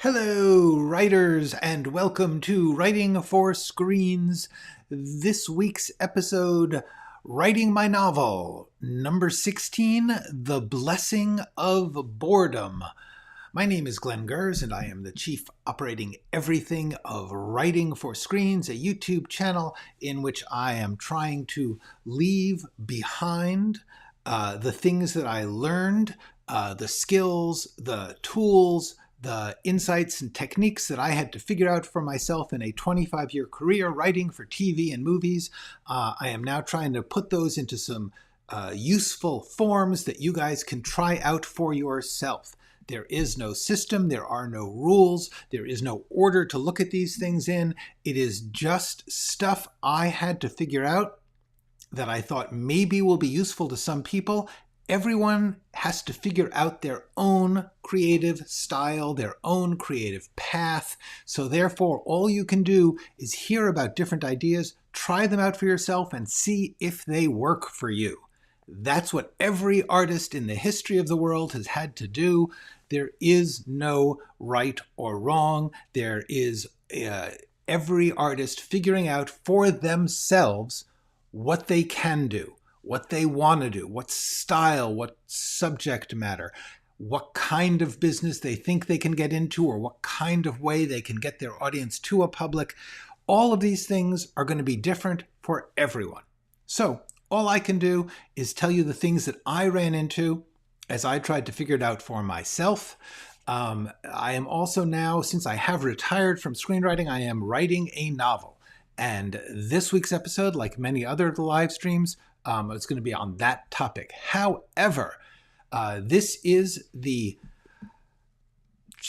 Hello, writers, and welcome to Writing for Screens. This week's episode, Writing My Novel, number 16, The Blessing of Boredom. My name is Glenn Gers, and I am the Chief Operating Everything of Writing for Screens, a YouTube channel in which I am trying to leave behind the things that I learned, the skills, the tools, the insights and techniques that I had to figure out for myself in a 25-year career writing for TV and movies. I am now trying to put those into some useful forms that you guys can try out for yourself. There is no system, there are no rules, there is no order to look at these things in. It is just stuff I had to figure out that I thought maybe will be useful to some people. Everyone has to figure out their own creative style, their own creative path. So therefore, all you can do is hear about different ideas, try them out for yourself, and see if they work for you. That's what every artist in the history of the world has had to do. There is no right or wrong. There is every artist figuring out for themselves what they can do, what they want to do, what style, what subject matter, what kind of business they think they can get into, or what kind of way they can get their audience to a public. All of these things are going to be different for everyone. So all I can do is tell you the things that I ran into as I tried to figure it out for myself. I am also now, since I have retired from screenwriting, I am writing a novel. And this week's episode, like many other live streams, it's going to be on that topic. However, this is the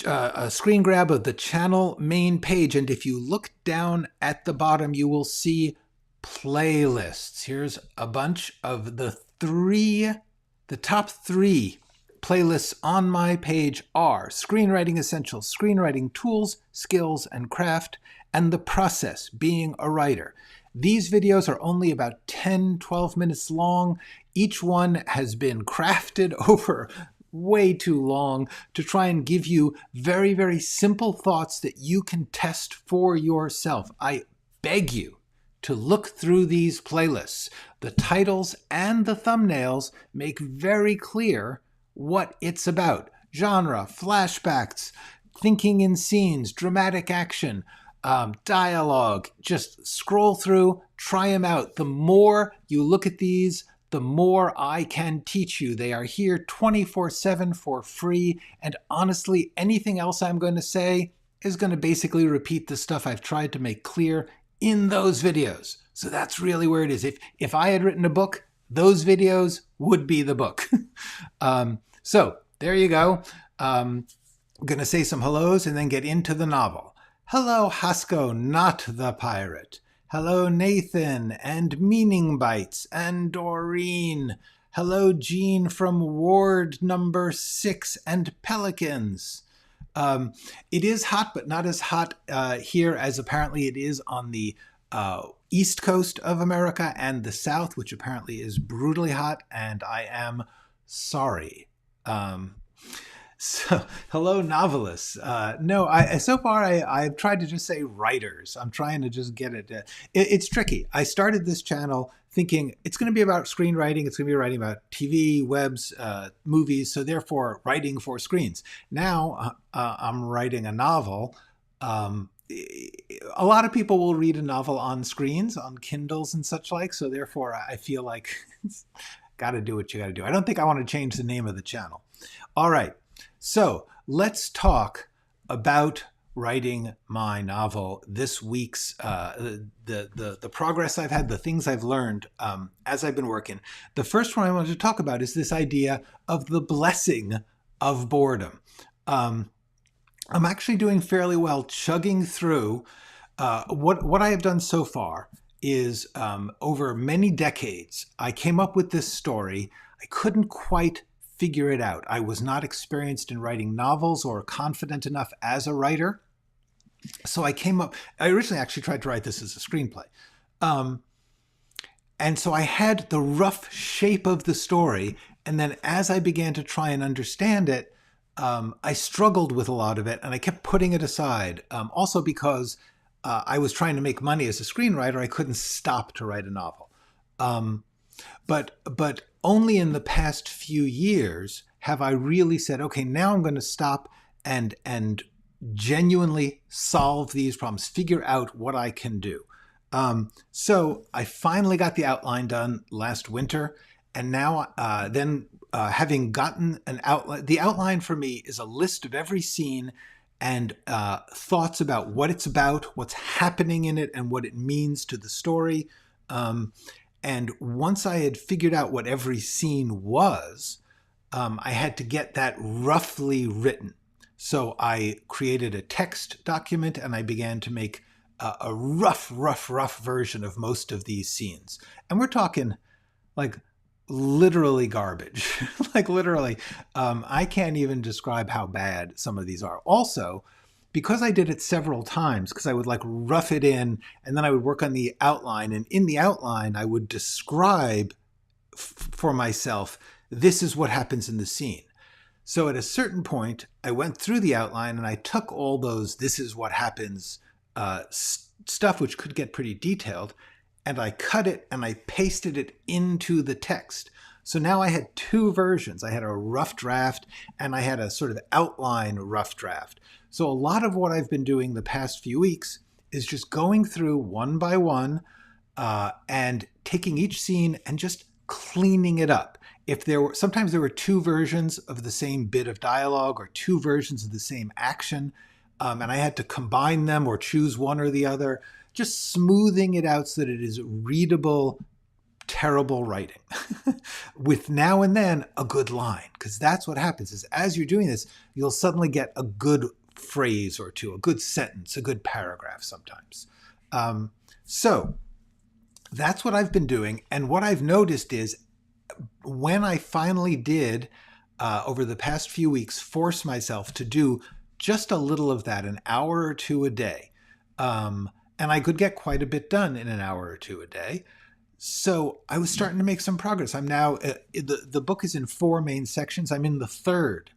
a screen grab of the channel main page. And if you look down at the bottom, you will see playlists. Here's a bunch of the top three playlists on my page are Screenwriting Essentials, Screenwriting Tools, Skills, and Craft, and The Process, Being a Writer. These videos are only about 10-12 minutes long. Each one has been crafted over way too long to try and give you very, very simple thoughts that you can test for yourself. I beg you to look through these playlists. The titles and the thumbnails make very clear what it's about. Genre, flashbacks, thinking in scenes, dramatic action, dialogue. Just scroll through, try them out. The more you look at these, the more I can teach you. They are here 24/7 for free. And honestly, anything else I'm going to say is going to basically repeat the stuff I've tried to make clear in those videos. So that's really where it is. If I had written a book, those videos would be the book. So there you go. I'm going to say some hellos and then get into the novel. Hello, Hasko, not the pirate. Hello, Nathan, and Meaning Bites, and Doreen. Hello, Jean from Ward number 6 and Pelicans. It is hot, but not as hot here as apparently it is on the east coast of America and the south, which apparently is brutally hot, and I am sorry. So, hello, novelists. No, so far I've tried to just say writers. I'm trying to just get it. It's tricky. I started this channel thinking it's going to be about screenwriting. It's going to be writing about TV, webs, movies. So therefore, writing for screens. Now I'm writing a novel. A lot of people will read a novel on screens, on Kindles and such like. So therefore, I feel like got to do what you got to do. I don't think I want to change the name of the channel. All right. So let's talk about writing my novel. This week's the progress I've had, the things I've learned as I've been working. The first one I wanted to talk about is this idea of the blessing of boredom. I'm actually doing fairly well chugging through. What I have done so far is over many decades, I came up with this story. I couldn't quite figure it out. I was not experienced in writing novels or confident enough as a writer. So I originally actually tried to write this as a screenplay. And so I had the rough shape of the story. And then as I began to try and understand it, I struggled with a lot of it, and I kept putting it aside. Also because I was trying to make money as a screenwriter, I couldn't stop to write a novel. Um, but only in the past few years have I really said, okay, now I'm going to stop and genuinely solve these problems, figure out what I can do. So I finally got the outline done last winter, and now having gotten an outline, the outline for me is a list of every scene and thoughts about what it's about, what's happening in it, and what it means to the story. And once I had figured out what every scene was, I had to get that roughly written. So I created a text document and I began to make a rough version of most of these scenes. And we're talking like literally garbage. Like literally, I can't even describe how bad some of these are. Also, because I did it several times, because I would like rough it in and then I would work on the outline. And in the outline, I would describe for myself, this is what happens in the scene. So at a certain point, I went through the outline and I took all those, this is what happens stuff, which could get pretty detailed, and I cut it and I pasted it into the text. So now I had two versions. I had a rough draft and I had a sort of outline rough draft. So a lot of what I've been doing the past few weeks is just going through one by one and taking each scene and just cleaning it up. Sometimes there were two versions of the same bit of dialogue or two versions of the same action, and I had to combine them or choose one or the other, just smoothing it out so that it is readable, terrible writing with now and then a good line, because that's what happens is as you're doing this, you'll suddenly get a good phrase or two, a good sentence, a good paragraph sometimes. So that's what I've been doing. And what I've noticed is when I finally did, over the past few weeks, force myself to do just a little of that, an hour or two a day, and I could get quite a bit done in an hour or two a day. So I was starting to make some progress. I'm now, the book is in 4 main sections. I'm in the third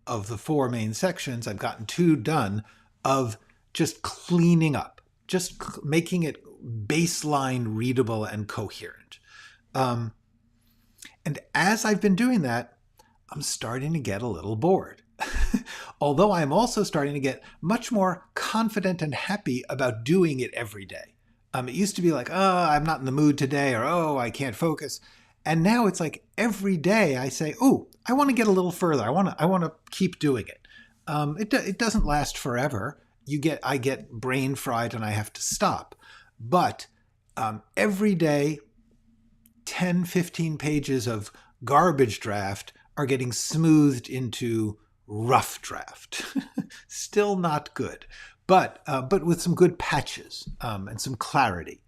of the 4 main sections. I've gotten 2 done of just cleaning up, just making it baseline readable and coherent. And as I've been doing that, I'm starting to get a little bored. Although I'm also starting to get much more confident and happy about doing it every day. It used to be like, oh, I'm not in the mood today, or oh, I can't focus. And now it's like every day I say, oh, I want to get a little further. I want to keep doing it. It doesn't last forever. I get brain fried and I have to stop. But every day, 10, 15 pages of garbage draft are getting smoothed into rough draft. Still not good, but with some good patches and some clarity.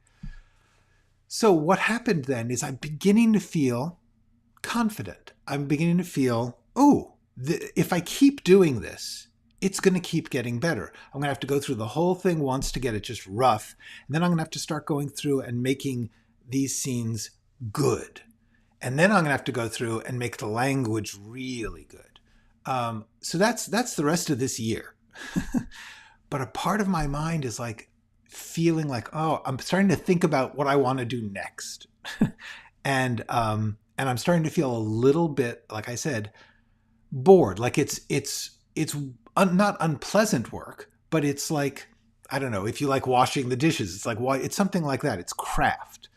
So what happened then is I'm beginning to feel confident. I'm beginning to feel, if I keep doing this, it's going to keep getting better. I'm going to have to go through the whole thing once to get it just rough. And then I'm going to have to start going through and making these scenes good. And then I'm going to have to go through and make the language really good. So that's the rest of this year. But a part of my mind is like feeling like, oh, I'm starting to think about what I want to do next. And I'm starting to feel a little bit, like I said, bored. Like it's not unpleasant work, but it's like, I don't know, if you like washing the dishes, it's like, why? It's something like that. It's craft.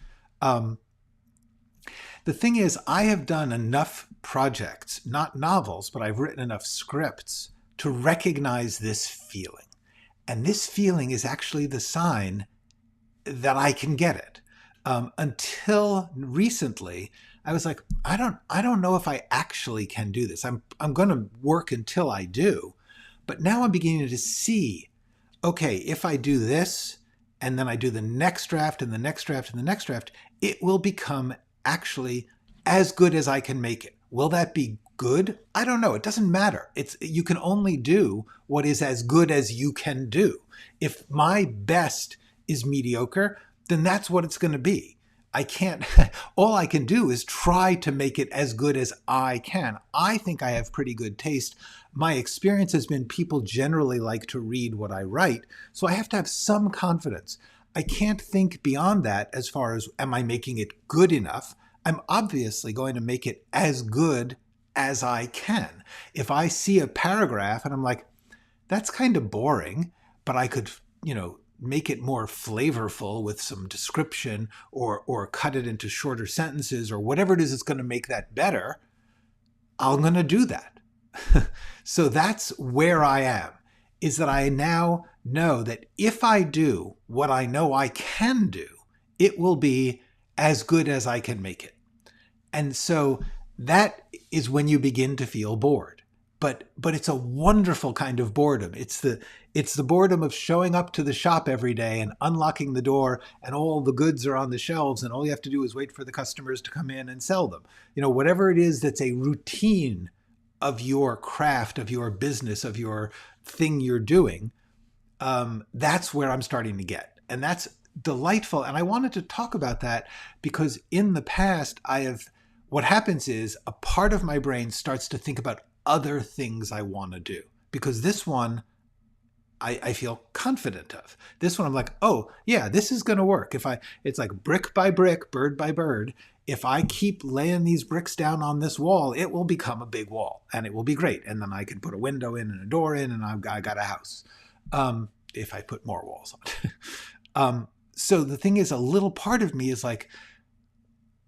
The thing is, I have done enough projects, not novels, but I've written enough scripts to recognize this feeling. And this feeling is actually the sign that I can get it. Until recently, I was like, I don't know if I actually can do this. I'm going to work until I do. But now I'm beginning to see, okay, if I do this, and then I do the next draft and the next draft and the next draft, it will become actually as good as I can make it. Will that be good? I don't know. It doesn't matter. You can only do what is as good as you can do. If my best is mediocre, then that's what it's going to be. I can't, all I can do is try to make it as good as I can. I think I have pretty good taste. My experience has been people generally like to read what I write, so I have to have some confidence. I can't think beyond that as far as, am I making it good enough? I'm obviously going to make it as good as I can. If I see a paragraph and I'm like, that's kind of boring, but I could, make it more flavorful with some description, or cut it into shorter sentences, or whatever it is that's going to make that better, I'm going to do that. So that's where I am, is that I now know that if I do what I know I can do, it will be as good as I can make it. And so that is when you begin to feel bored. But it's a wonderful kind of boredom. It's the boredom of showing up to the shop every day and unlocking the door, and all the goods are on the shelves, and all you have to do is wait for the customers to come in and sell them. Whatever it is that's a routine of your craft, of your business, of your thing you're doing, that's where I'm starting to get. And that's delightful. And I wanted to talk about that because in the past, what happens is a part of my brain starts to think about other things I want to do, because this one I feel confident of. This one I'm like, oh yeah, this is going to work. It's like brick by brick, bird by bird. If I keep laying these bricks down on this wall, it will become a big wall and it will be great. And then I can put a window in and a door in, and I got a house. If I put more walls on. So the thing is, a little part of me is like,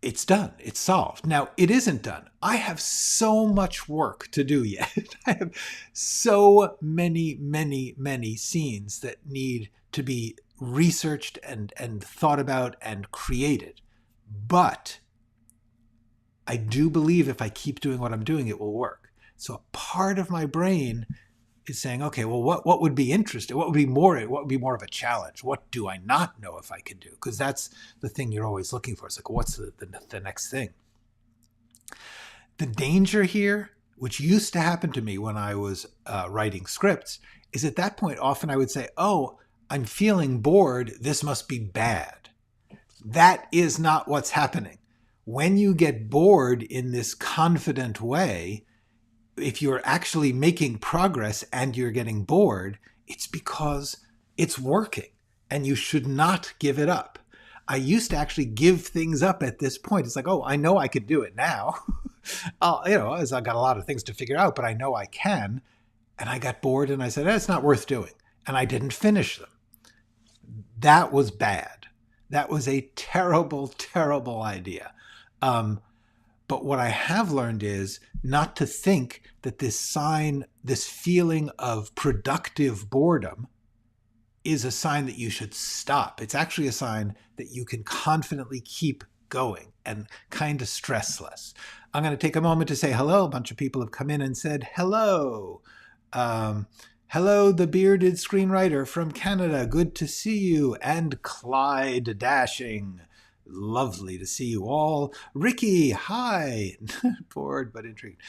it's done. It's solved. Now, it isn't done. I have so much work to do yet. I have so many, many, many scenes that need to be researched and thought about and created. But I do believe if I keep doing what I'm doing, it will work. So a part of my brain is saying, okay, well, what would be interesting? What would be more of a challenge? What do I not know if I can do? Because that's the thing you're always looking for. It's like, what's the next thing? The danger here, which used to happen to me when I was writing scripts, is at that point, often I would say, oh, I'm feeling bored. This must be bad. That is not what's happening. When you get bored in this confident way, if you're actually making progress and you're getting bored, it's because it's working and you should not give it up. I used to actually give things up at this point. It's like, oh, I know I could do it now. As I got a lot of things to figure out, but I know I can. And I got bored and I said, it's not worth doing. And I didn't finish them. That was bad. That was a terrible, terrible idea. But what I have learned is not to think that this feeling of productive boredom is a sign that you should stop. It's actually a sign that you can confidently keep going and kind of stress less. I'm going to take a moment to say hello. A bunch of people have come in and said hello. Hello, the bearded screenwriter from Canada. Good to see you. And Clyde Dashing. Lovely to see you all. Ricky, hi. Bored but intrigued.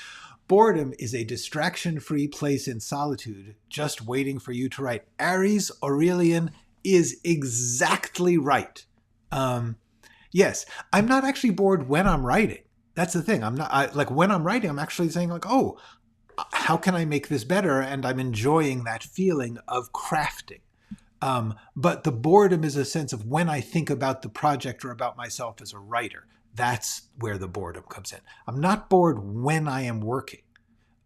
Boredom is a distraction-free place in solitude, just waiting for you to write. Aries Aurelian is exactly right. Yes, I'm not actually bored when I'm writing. That's the thing. When I'm writing, I'm actually saying like, oh, how can I make this better? And I'm enjoying that feeling of crafting. But the boredom is a sense of when I think about the project or about myself as a writer. That's where the boredom comes in. I'm not bored when I am working.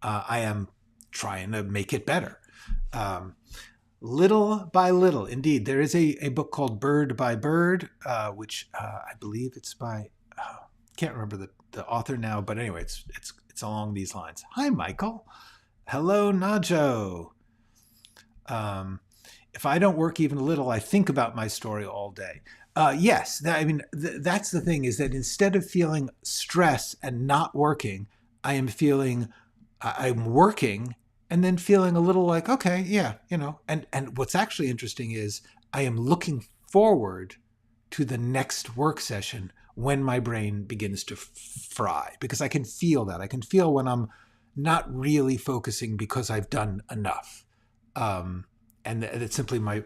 I am trying to make it better. Little by little, indeed. There is a book called Bird by Bird, which I believe it's by, can't remember the author now, but anyway, it's along these lines. Hi, Michael. Hello, Najo. If I don't work even a little, I think about my story all day. Yes, that's the thing, is that instead of feeling stress and not working, I'm working and then feeling a little like, okay, yeah, and what's actually interesting is I am looking forward to the next work session when my brain begins to fry, because I can feel that. I can feel when I'm not really focusing because I've done enough. and it's simply my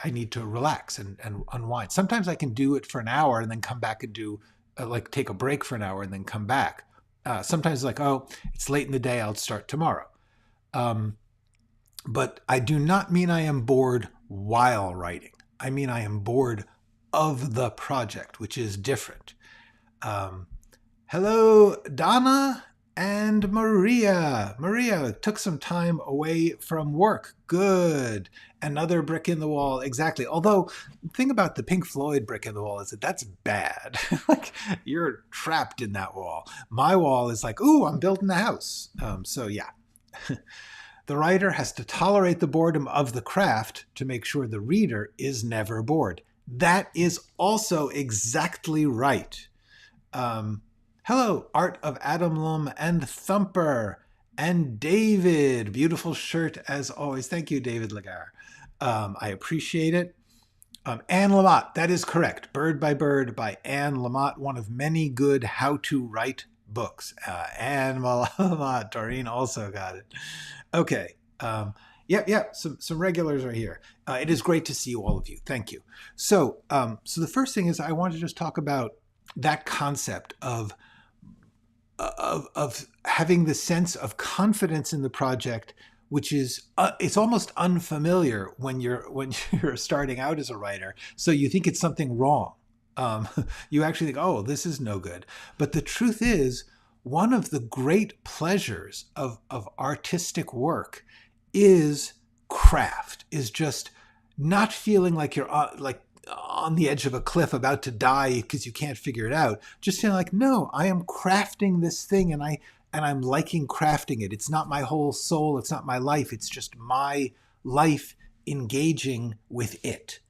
I need to relax and unwind. Sometimes I can do it for an hour and then come back and do like take a break for an hour and then come back. Sometimes like, oh, it's late in the day, I'll start tomorrow. But I do not mean I am bored while writing. I mean I am bored of the project, which is different. Hello, Donna and Maria. Maria took some time away from work. Good. Another brick in the wall. Exactly. Although the thing about the Pink Floyd brick in the wall is that that's bad. Like you're trapped in that wall. My wall is like, ooh, I'm building a house. So yeah. The writer has to tolerate the boredom of the craft to make sure the reader is never bored. That is also exactly right. Hello, Art of Adam Lum and Thumper and David. Beautiful shirt as always. Thank you, David Lagar. I appreciate it. Anne Lamott, that is correct. Bird by Bird by Anne Lamott, one of many good how-to-write books. Anne Lamott, Doreen also got it. Okay. Some regulars are here. It is great to see all of you. Thank you. So the first thing is I want to just talk about that concept of having the sense of confidence in the project, which is it's almost unfamiliar when you're starting out as a writer. So you think it's something wrong. You actually think, oh, this is no good. But the truth is, one of the great pleasures of artistic work is craft, is just not feeling like you're on the edge of a cliff about to die because you can't figure it out. Just feeling like, no, I am crafting this thing and I'm liking crafting it. It's not my whole soul. It's not my life. It's just my life engaging with it.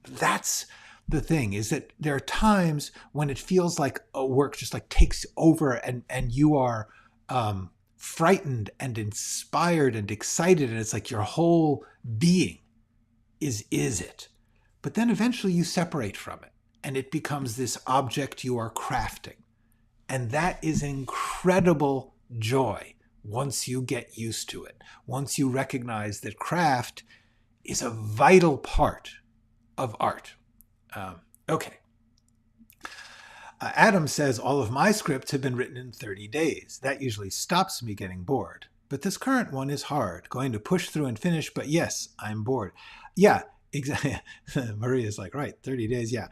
That's the thing, is that there are times when it feels like a work just like takes over and you are frightened and inspired and excited. And it's like your whole being is it. But then eventually you separate from it and it becomes this object you are crafting. And that is incredible joy once you get used to it, once you recognize that craft is a vital part of art. Okay. Adam says, all of my scripts have been written in 30 days. That usually stops me getting bored. But this current one is hard, going to push through and finish, but yes, I'm bored. Yeah, exactly. Maria's like, right, 30 days, yeah.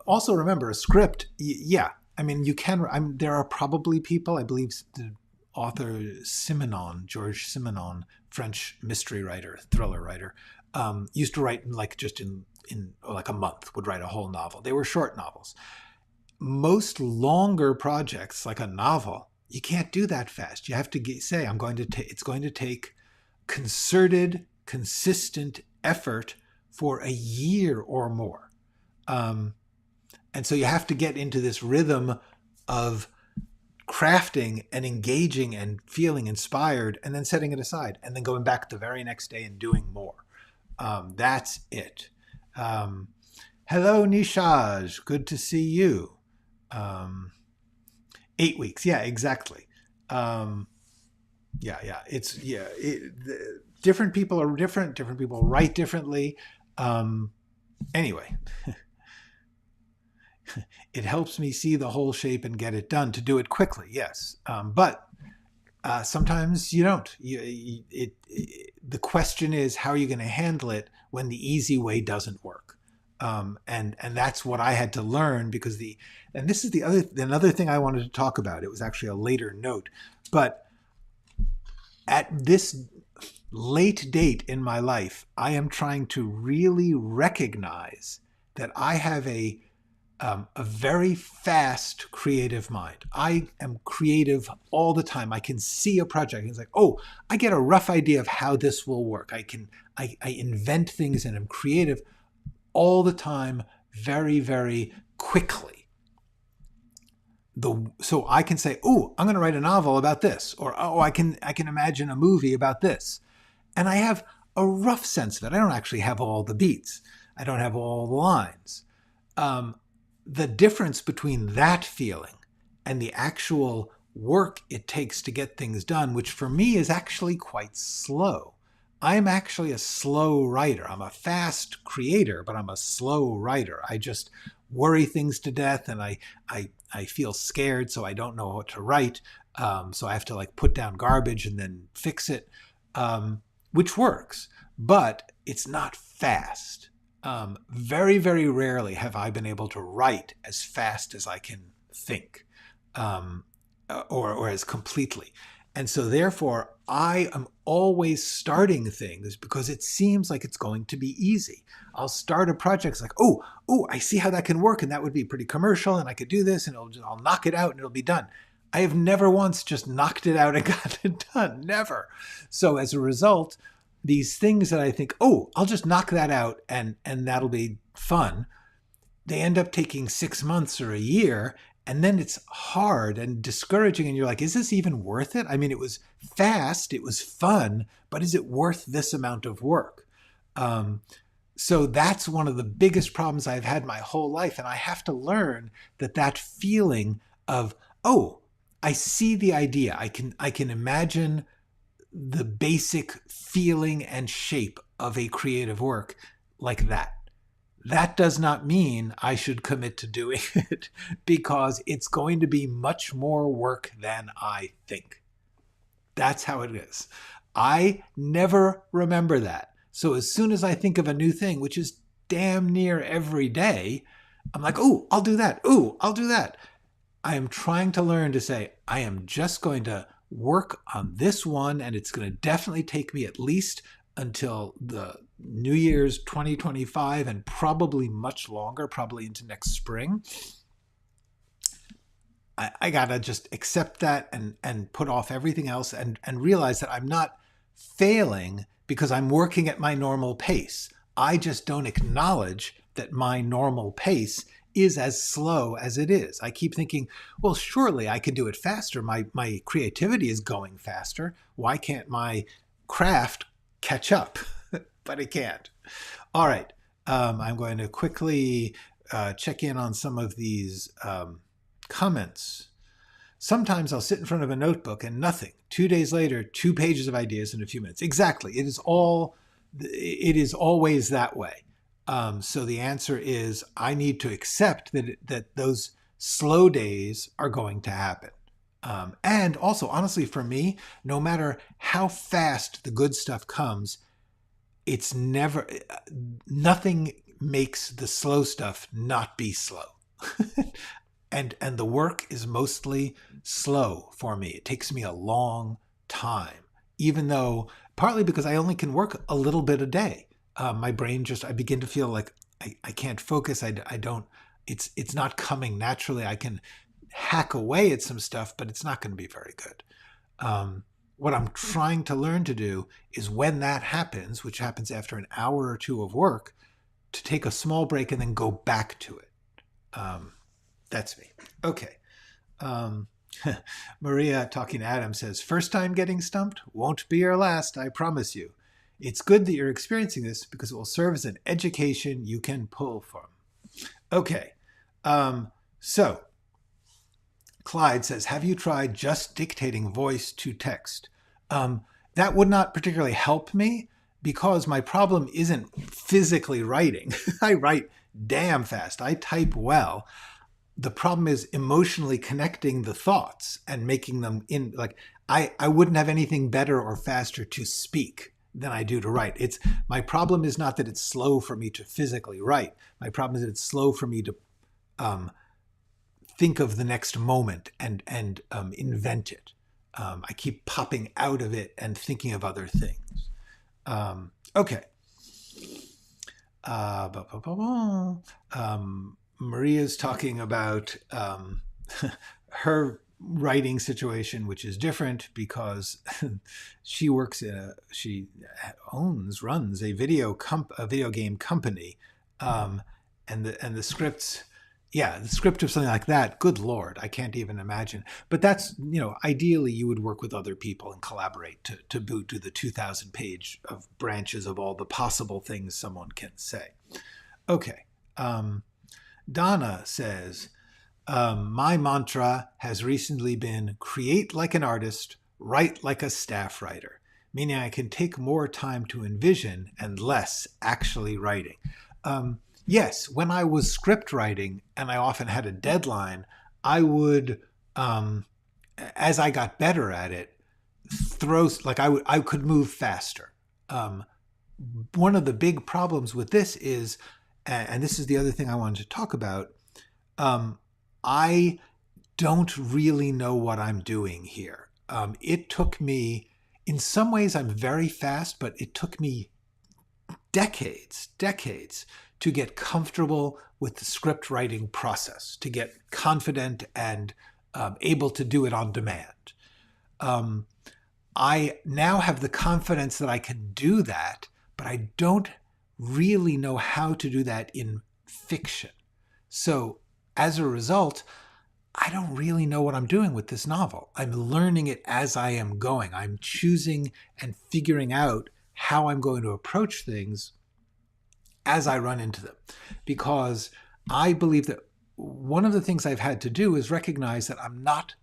Also remember, a script, yeah. I mean, you can, there are probably people, I believe the author George Simenon, French mystery writer, thriller writer, used to write like just in like a month, would write a whole novel. They were short novels. Most longer projects, like a novel, you can't do that fast. You have to say, it's going to take concerted, consistent effort for a year or more. And so you have to get into this rhythm of crafting and engaging and feeling inspired and then setting it aside and then going back the very next day and doing more. That's it. Hello, Nishaj. Good to see you. 8 weeks. Yeah, exactly. Different people are different. Different people write differently. Anyway, it helps me see the whole shape and get it done to do it quickly. Yes. But sometimes you don't. The question is, how are you going to handle it when the easy way doesn't work? And that's what I had to learn, because this is another thing I wanted to talk about. It was actually a later note, but at this late date in my life, I am trying to really recognize that I have a very fast creative mind. I am creative all the time. I can see a project and it's like, oh, I get a rough idea of how this will work. I invent things and I'm creative all the time, very, very quickly. So I can say, oh, I'm going to write a novel about this, or oh, I can imagine a movie about this. And I have a rough sense of it. I don't actually have all the beats. I don't have all the lines. The difference between that feeling and the actual work it takes to get things done, which for me is actually quite slow. I'm actually a slow writer. I'm a fast creator, but I'm a slow writer. I just worry things to death, and I feel scared, so I don't know what to write. So I have to like put down garbage and then fix it, which works, but it's not fast. Very, very rarely have I been able to write as fast as I can think, um, or as completely. And so therefore, I am always starting things because it seems like it's going to be easy. I'll start a project, it's like, oh, I see how that can work, and that would be pretty commercial, and I could do this, and I'll knock it out, and it'll be done. I have never once just knocked it out and got it done. Never. So as a result, these things that I think, oh, I'll just knock that out and that'll be fun, they end up taking 6 months or a year, and then it's hard and discouraging, and you're like, is this even worth it? I mean, it was fast, it was fun, but is it worth this amount of work? So that's one of the biggest problems I've had my whole life, and I have to learn that feeling of, oh, I see the idea, I can imagine the basic feeling and shape of a creative work like that. That does not mean I should commit to doing it, because it's going to be much more work than I think. That's how it is. I never remember that. So as soon as I think of a new thing, which is damn near every day, I'm like, oh, I'll do that. Oh, I'll do that. I am trying to learn to say, I am just going to work on this one, and it's going to definitely take me at least until the New Year's 2025, and probably much longer, probably into next spring. I gotta just accept that and put off everything else and realize that I'm not failing because I'm working at my normal pace. I just don't acknowledge that my normal pace is as slow as it is. I keep thinking, well, surely I can do it faster. My creativity is going faster. Why can't my craft catch up? But it can't. All right. I'm going to quickly check in on some of these comments. Sometimes I'll sit in front of a notebook and nothing. 2 days later, 2 pages of ideas in a few minutes. Exactly. It is always that way. So the answer is I need to accept that those slow days are going to happen. And also, honestly, for me, no matter how fast the good stuff comes, it's never, nothing makes the slow stuff not be slow. and the work is mostly slow for me. It takes me a long time, even though partly because I only can work a little bit a day. My brain I begin to feel like I can't focus. I don't, it's not coming naturally. I can hack away at some stuff, but it's not going to be very good. What I'm trying to learn to do is when that happens, which happens after an hour or two of work, to take a small break and then go back to it. That's me. Okay. Maria, talking to Adam, says, first time getting stumped, won't be your last, I promise you. It's good that you're experiencing this because it will serve as an education you can pull from. Okay. So Clyde says, have you tried just dictating voice to text? That would not particularly help me because my problem isn't physically writing. I write damn fast. I type well. The problem is emotionally connecting the thoughts and making them in, like, I wouldn't have anything better or faster to speak than I do to write. My problem is not that it's slow for me to physically write. My problem is that it's slow for me to think of the next moment and invent it. I keep popping out of it and thinking of other things. Okay. Maria's talking about her writing situation, which is different because she runs a video game company, and the scripts. Yeah, the script of something like that, good Lord, I can't even imagine. But that's, ideally you would work with other people and collaborate to boot to the 2,000 page of branches of all the possible things someone can say. Okay. Donna says, my mantra has recently been create like an artist, write like a staff writer. meaning I can take more time to envision and less actually writing. Yes, when I was script writing and I often had a deadline, I would, as I got better at it, I could move faster. Um, One of the big problems with this is, and this is the other thing I wanted to talk about, I don't really know what I'm doing here. It took me, in some ways, I'm very fast, but it took me decades to get comfortable with the script writing process, to get confident and able to do it on demand. I now have the confidence that I can do that, but I don't really know how to do that in fiction. So as a result, I don't really know what I'm doing with this novel. I'm learning it as I am going. I'm choosing and figuring out how I'm going to approach things as I run into them. Because I believe that one of the things I've had to do is recognize that I'm not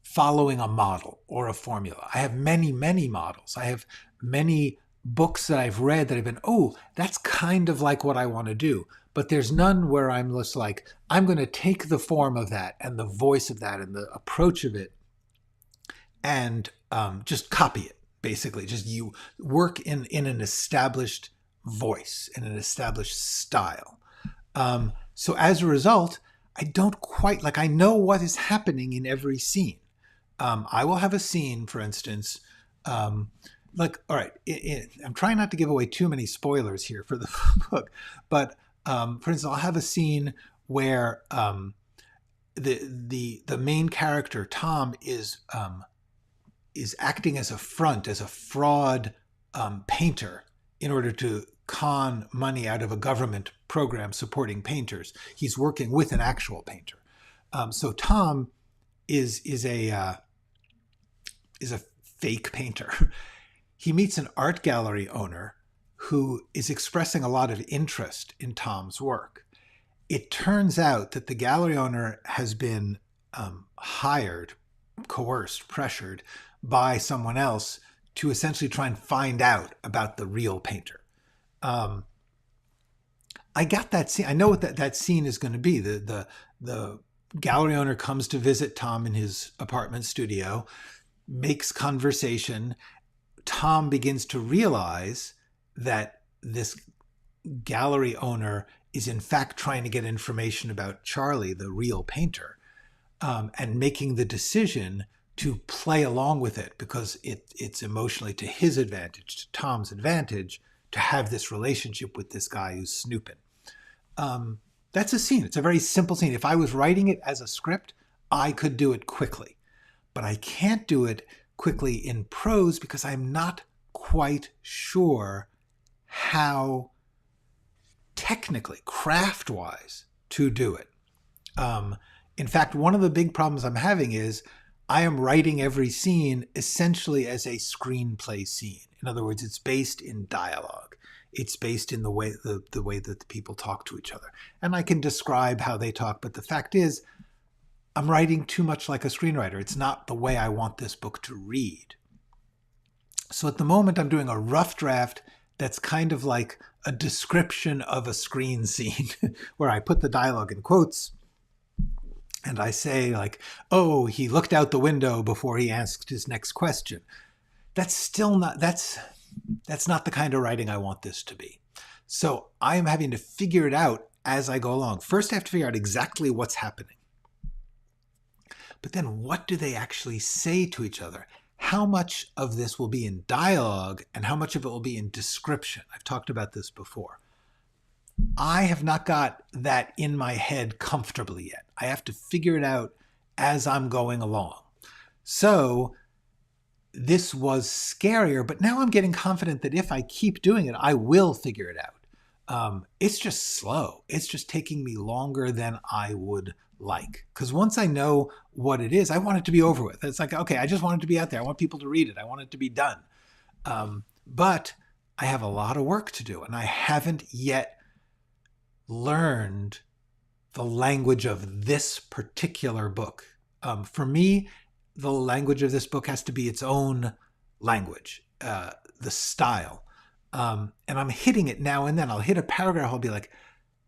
following a model or a formula. I have many, many models. I have many books that I've read that have been, oh, that's kind of like what I want to do. But there's none where I'm just like, I'm going to take the form of that and the voice of that and the approach of it and just copy it, basically. Just you work in an established voice, in an established style. So as a result, I don't quite, I know what is happening in every scene. I will have a scene, for instance, all right, I'm trying not to give away too many spoilers here for the book, but for instance, I'll have a scene where the main character, Tom, is acting as a front, as a fraud painter in order to con money out of a government program supporting painters. He's working with an actual painter. So Tom is a fake painter. He meets an art gallery owner who is expressing a lot of interest in Tom's work. It turns out that the gallery owner has been hired, coerced, pressured by someone else to essentially try and find out about the real painter. I got that scene. I know what that scene is going to be. The gallery owner comes to visit Tom in his apartment studio, makes conversation. Tom begins to realize that this gallery owner is in fact trying to get information about Charlie, the real painter, and making the decision to play along with it because it's emotionally to his advantage, to Tom's advantage, to have this relationship with this guy who's snooping. That's a scene. It's a very simple scene. If I was writing it as a script, I could do it quickly. But I can't do it quickly in prose because I'm not quite sure how technically, craft-wise, to do it. In fact, one of the big problems I'm having is I am writing every scene essentially as a screenplay scene. In other words, it's based in dialogue. It's based in the way that the people talk to each other. And I can describe how they talk, but the fact is, I'm writing too much like a screenwriter. It's not the way I want this book to read. So at the moment, I'm doing a rough draft that's kind of like a description of a screen scene where I put the dialogue in quotes and I say oh, he looked out the window before he asked his next question. That's still not, that's not the kind of writing I want this to be. So I am having to figure it out as I go along. First, I have to figure out exactly what's happening. But then what do they actually say to each other? How much of this will be in dialogue and how much of it will be in description? I've talked about this before. I have not got that in my head comfortably yet. I have to figure it out as I'm going along. So this was scarier, but now I'm getting confident that if I keep doing it, I will figure it out. It's just slow. It's just taking me longer than I would like. Because once I know what it is, I want it to be over with. It's like, okay, I just want it to be out there. I want people to read it. I want it to be done. But I have a lot of work to do, and I haven't yet learned the language of this particular book. For me, the language of this book has to be its own language. the style. And I'm hitting it now and then. I'll hit a paragraph. I'll be like,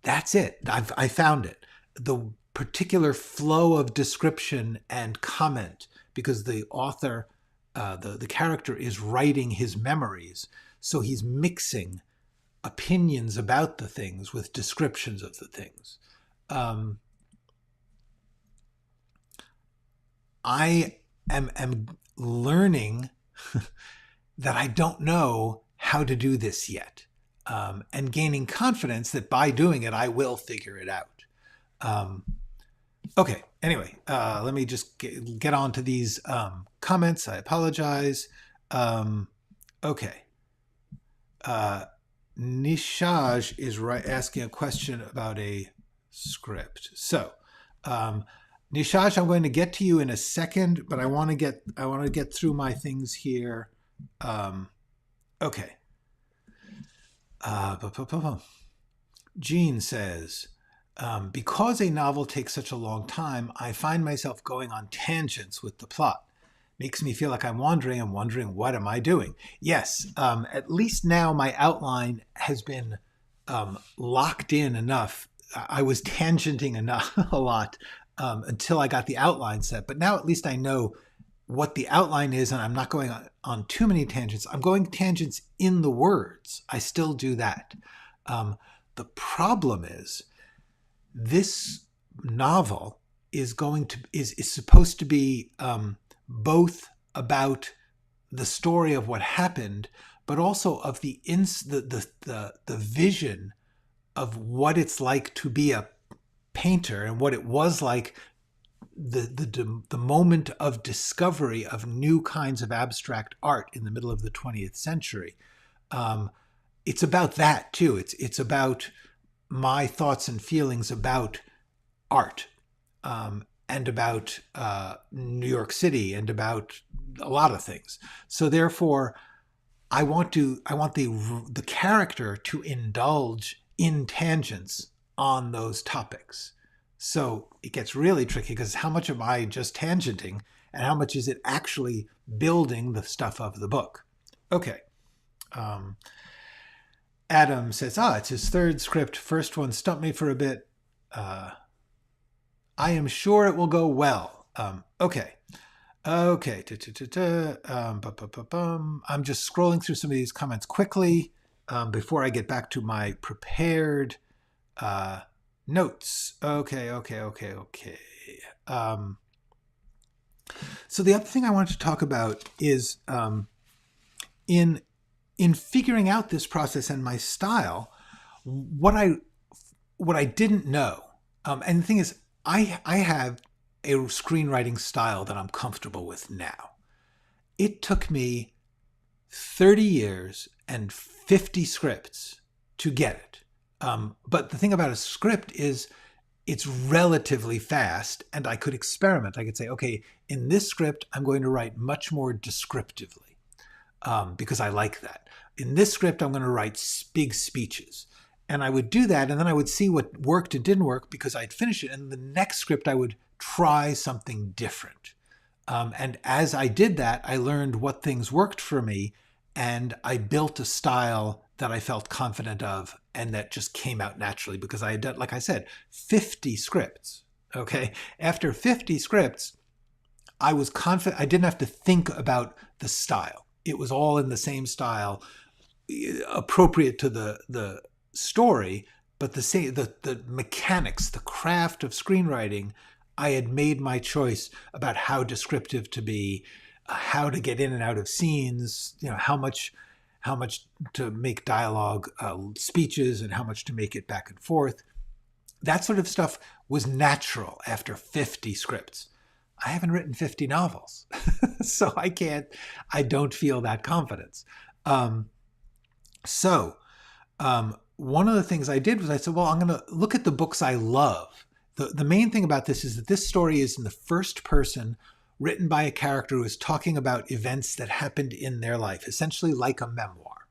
that's it. I found it. The particular flow of description and comment, because the author, the character is writing his memories. So he's mixing opinions about the things with descriptions of the things. I am learning that I don't know how to do this yet, and gaining confidence that by doing it, I will figure it out. Okay, anyway, let me just get on to these comments. I apologize. Okay. Nishaj is asking a question about a script. So, Nishaj, I'm going to get to you in a second, but I want to get through my things here. Okay. Jean says, because a novel takes such a long time, I find myself going on tangents with the plot. Makes me feel like I'm wandering and wondering, what am I doing? Yes, at least now my outline has been locked in enough. I was tangenting enough a lot until I got the outline set. But now at least I know what the outline is, and I'm not going on too many tangents. I'm going tangents in the words. I still do that. The problem is this novel is supposed to be both about the story of what happened, but also of the vision of what it's like to be a painter and what it was like, the moment of discovery of new kinds of abstract art in the middle of the 20th century. It's about that too. It's about my thoughts and feelings about art, and about New York City, and about a lot of things. So therefore, I want the character to indulge in tangents on those topics. So it gets really tricky, because how much am I just tangenting, and how much is it actually building the stuff of the book? Okay. Adam says, it's his third script. First one stumped me for a bit. I am sure it will go well. Okay. I'm just scrolling through some of these comments quickly before I get back to my prepared notes. Okay. So the other thing I wanted to talk about is in figuring out this process and my style, what I didn't know, and the thing is, I have a screenwriting style that I'm comfortable with now. It took me 30 years and 50 scripts to get it. But the thing about a script is it's relatively fast, and I could experiment. I could say, okay, in this script, I'm going to write much more descriptively, because I like that. In this script, I'm going to write big speeches. And I would do that, and then I would see what worked and didn't work, because I'd finish it. And the next script, I would try something different. And as I did that, I learned what things worked for me, and I built a style that I felt confident of, and that just came out naturally, because I had done, like I said, 50 scripts. Okay. After 50 scripts, I was confident. I didn't have to think about the style. It was all in the same style, appropriate to the story, but the mechanics, the craft of screenwriting, I had made my choice about how descriptive to be, how to get in and out of scenes, how much to make dialogue speeches, and how much to make it back and forth. That sort of stuff was natural after 50 scripts. I haven't written 50 novels, so I don't feel that confidence. So one of the things I did was I said, well, I'm going to look at the books I love. The main thing about this is that this story is in the first person, written by a character who is talking about events that happened in their life, essentially like a memoir.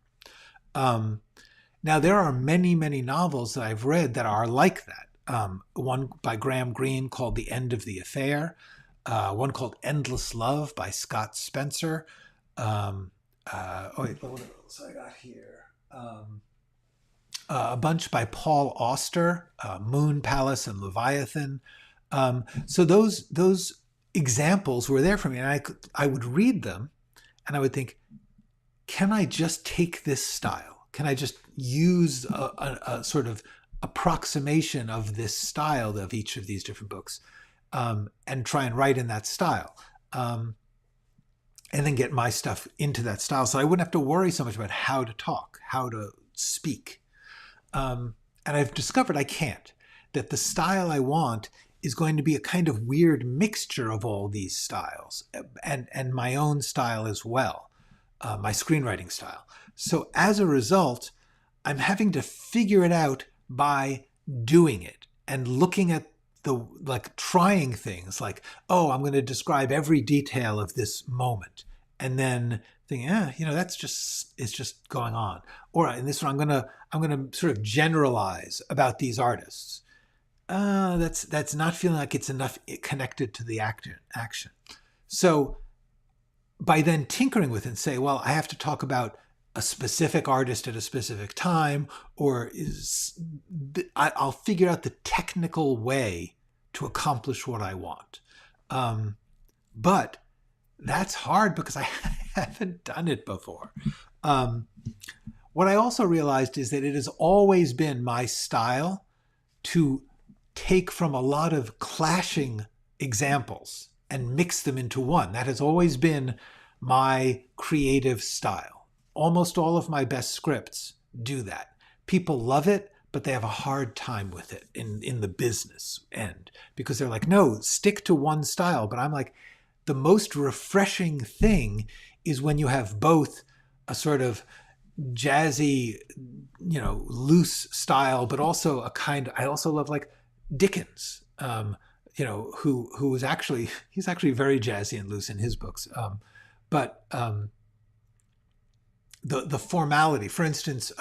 Now, there are many, many novels that I've read that are like that. One by Graham Greene called The End of the Affair. One called Endless Love by Scott Spencer. Oh wait, what else I got here? A bunch by Paul Auster, Moon Palace and Leviathan. So those examples were there for me, and I would read them, and I would think, can I just take this style? Can I just use a sort of approximation of this style of each of these different books, and try and write in that style? And then get my stuff into that style, so I wouldn't have to worry so much about how to talk, how to speak. And I've discovered I can't. That the style I want is going to be a kind of weird mixture of all these styles, and my own style as well, my screenwriting style. So as a result, I'm having to figure it out by doing it and looking at trying things like, oh, I'm going to describe every detail of this moment, and then thinking, it's just going on. Or in this one, I'm going to sort of generalize about these artists. That's not feeling like it's enough connected to the action. So by then tinkering with it and say, well, I have to talk about a specific artist at a specific time, or I'll figure out the technical way to accomplish what I want. But that's hard because I haven't done it before. What I also realized is that it has always been my style to take from a lot of clashing examples and mix them into one. That has always been my creative style. Almost all of my best scripts do that. People love it, but they have a hard time with it in the business end, because they're like, no, stick to one style. But I'm like, the most refreshing thing is when you have both a sort of jazzy, loose style, but also I also love like Dickens, who is actually, he's actually very jazzy and loose in his books. But the formality, for instance,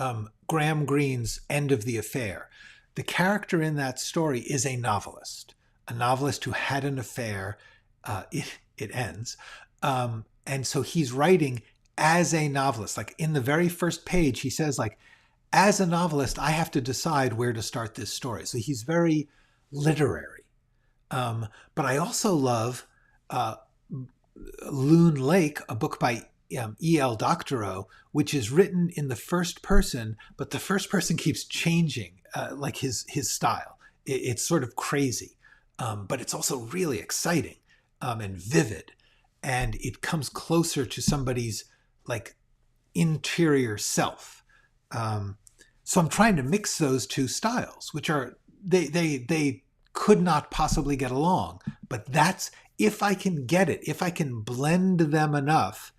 Graham Greene's End of the Affair, the character in that story is a novelist who had an affair. It ends. And so he's writing as a novelist. Like in the very first page, he says, like, as a novelist, I have to decide where to start this story. So he's very literary. But I also love Loon Lake, a book by E.L. Doctorow, which is written in the first person, but the first person keeps changing, like his style. It's sort of crazy, but it's also really exciting and vivid, and it comes closer to somebody's like interior self. So I'm trying to mix those two styles, which are they could not possibly get along. But that's, if I can get it, if I can blend them enough,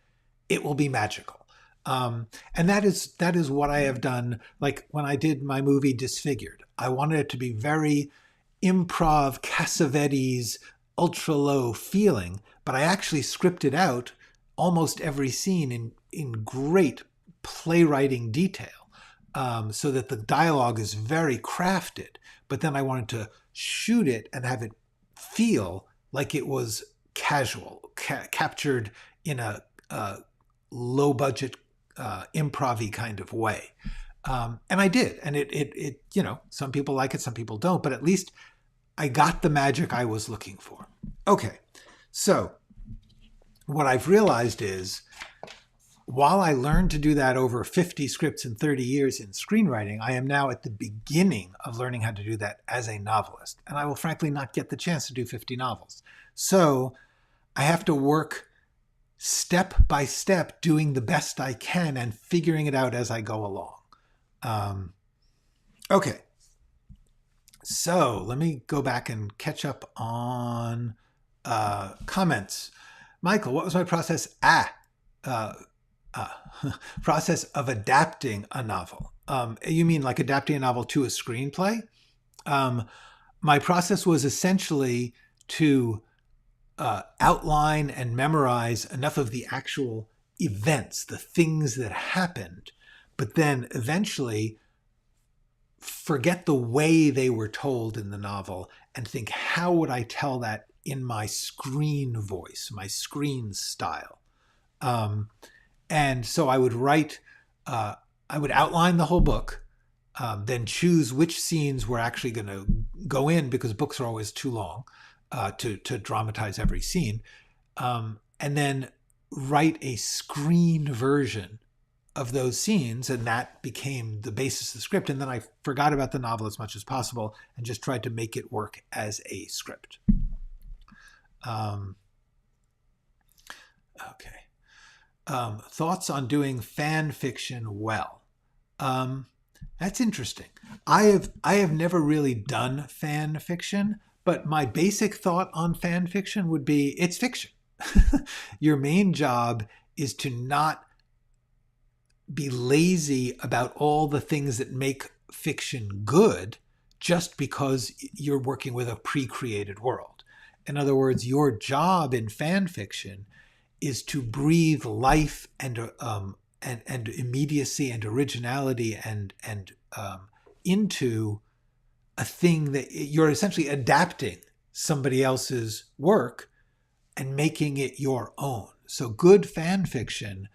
it will be magical. And that is what I have done. Like when I did my movie Disfigured, I wanted it to be very improv, Cassavetes, ultra low feeling, but I actually scripted out almost every scene in great playwriting detail, so that the dialogue is very crafted. But then I wanted to shoot it and have it feel like it was casual, captured in a low budget, improv-y kind of way. And I did. And it, some people like it, some people don't, but at least I got the magic I was looking for. Okay. So what I've realized is, while I learned to do that over 50 scripts and 30 years in screenwriting, I am now at the beginning of learning how to do that as a novelist. And I will frankly not get the chance to do 50 novels. So I have to work step by step, doing the best I can and figuring it out as I go along. Okay. So let me go back and catch up on comments. Michael, what was my process? Process of adapting a novel. You mean like adapting a novel to a screenplay? My process was essentially to outline and memorize enough of the actual events, the things that happened, but then eventually forget the way they were told in the novel and think, how would I tell that in my screen voice, my screen style? And so I would write, I would outline the whole book, then choose which scenes were actually going to go in, because books are always too long to dramatize every scene, and then write a screen version of those scenes, and that became the basis of the script. And then I forgot about the novel as much as possible and just tried to make it work as a script. Okay. Thoughts on doing fan fiction well? That's interesting. I have never really done fan fiction, but my basic thought on fan fiction would be it's fiction. Your main job is to not be lazy about all the things that make fiction good just because you're working with a pre-created world. In other words, your job in fan fiction is to breathe life and immediacy and originality and into a thing that you're essentially adapting somebody else's work and making it your own. So good fan fiction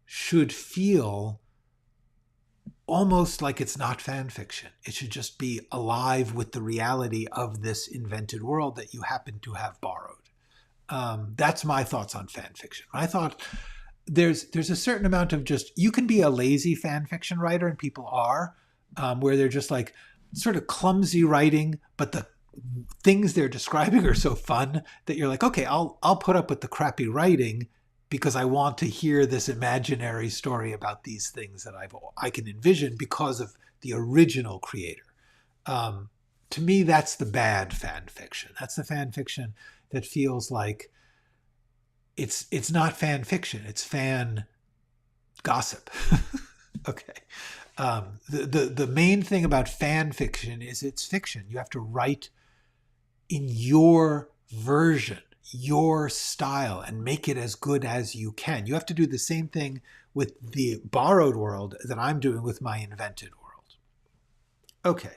should feel almost like it's not fan fiction. It should just be alive with the reality of this invented world that you happen to have borrowed. That's my thoughts on fan fiction. I thought there's a certain amount of just, you can be a lazy fan fiction writer, and people are, where they're just like sort of clumsy writing, but the things they're describing are so fun that you're like, okay, I'll put up with the crappy writing because I want to hear this imaginary story about these things that I can envision because of the original creator. To me, that's the bad fan fiction. That's the fan fiction that feels like it's not fan fiction. It's fan gossip. Okay. The main thing about fan fiction is it's fiction. You have to write in your version, your style, and make it as good as you can. You have to do the same thing with the borrowed world that I'm doing with my invented world. Okay.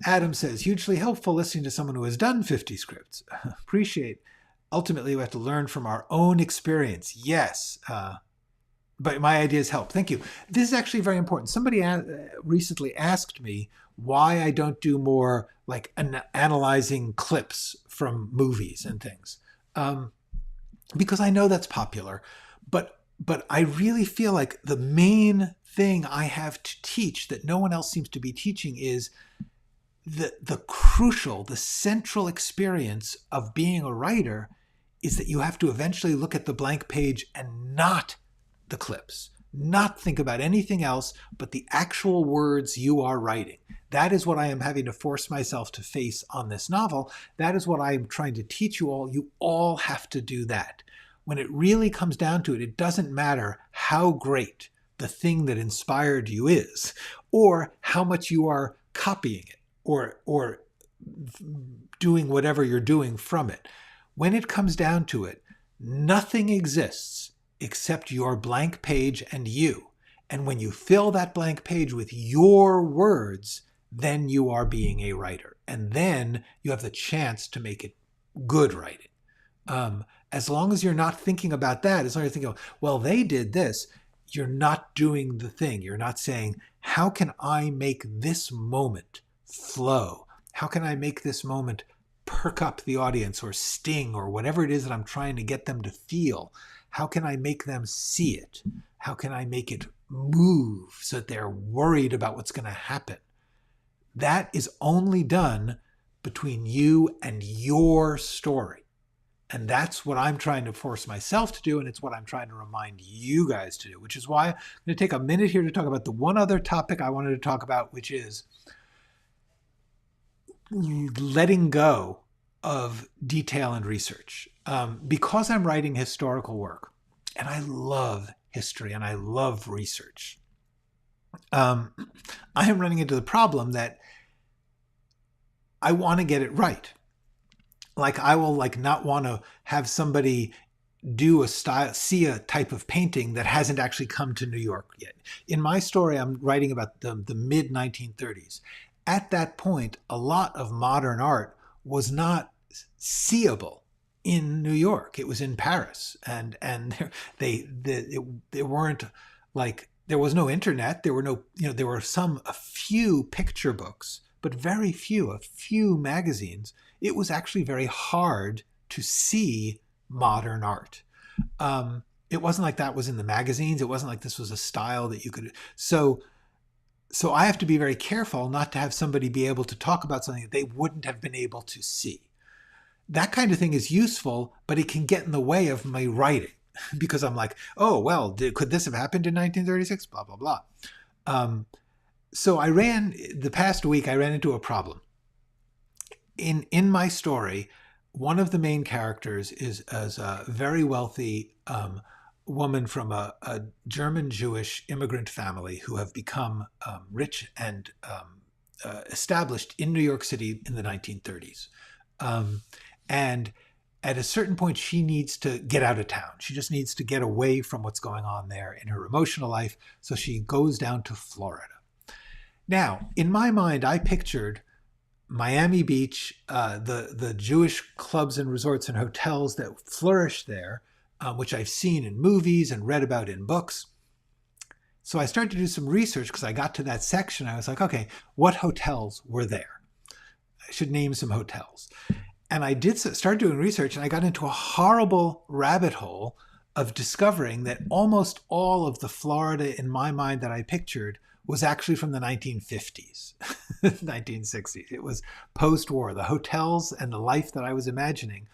Adam says, hugely helpful listening to someone who has done 50 scripts. Appreciate. Ultimately, we have to learn from our own experience. Yes. But my ideas help. Thank you. This is actually very important. Somebody recently asked me why I don't do more like analyzing clips from movies and things. Because I know that's popular, but I really feel like the main thing I have to teach that no one else seems to be teaching is the crucial, the central experience of being a writer is that you have to eventually look at the blank page and not the clips, not think about anything else but the actual words you are writing. That is what I am having to force myself to face on this novel. That is what I am trying to teach you all. You all have to do that. When it really comes down to it, it doesn't matter how great the thing that inspired you is, or how much you are copying it, or doing whatever you're doing from it. When it comes down to it, nothing exists except your blank page and you. And when you fill that blank page with your words, then you are being a writer. And then you have the chance to make it good writing. As long as you're not thinking about that, as long as you're thinking, well, they did this, you're not doing the thing. You're not saying, how can I make this moment flow? How can I make this moment perk up the audience or sting or whatever it is that I'm trying to get them to feel? How can I make them see it? How can I make it move so that they're worried about what's going to happen? That is only done between you and your story. And that's what I'm trying to force myself to do, and it's what I'm trying to remind you guys to do, which is why I'm going to take a minute here to talk about the one other topic I wanted to talk about, which is letting go of detail and research. Because I'm writing historical work, and I love history and I love research, I am running into the problem that I want to get it right. Like I will not want to have somebody see a type of painting that hasn't actually come to New York yet. In my story, I'm writing about the mid 1930s. At that point, a lot of modern art was not seeable in New York. It was in Paris, and they weren't like, there was no internet. There were no, there were a few picture books, but very few, a few magazines. It was actually very hard to see modern art. It wasn't like that was in the magazines. It wasn't like this was a style that you could. So I have to be very careful not to have somebody be able to talk about something that they wouldn't have been able to see. That kind of thing is useful, but it can get in the way of my writing because I'm like, oh, well, could this have happened in 1936? Blah, blah, blah. So the past week, I ran into a problem. In my story, one of the main characters is a very wealthy woman from a German Jewish immigrant family who have become rich and established in New York City in the 1930s. And at a certain point, she needs to get out of town. She just needs to get away from what's going on there in her emotional life. So she goes down to Florida. Now, in my mind, I pictured Miami Beach, the Jewish clubs and resorts and hotels that flourish there, which I've seen in movies and read about in books. So I started to do some research because I got to that section. I was like, okay, what hotels were there? I should name some hotels. And I start doing research, and I got into a horrible rabbit hole of discovering that almost all of the Florida in my mind that I pictured was actually from the 1950s, 1960s. It was post-war. The hotels and the life that I was imagining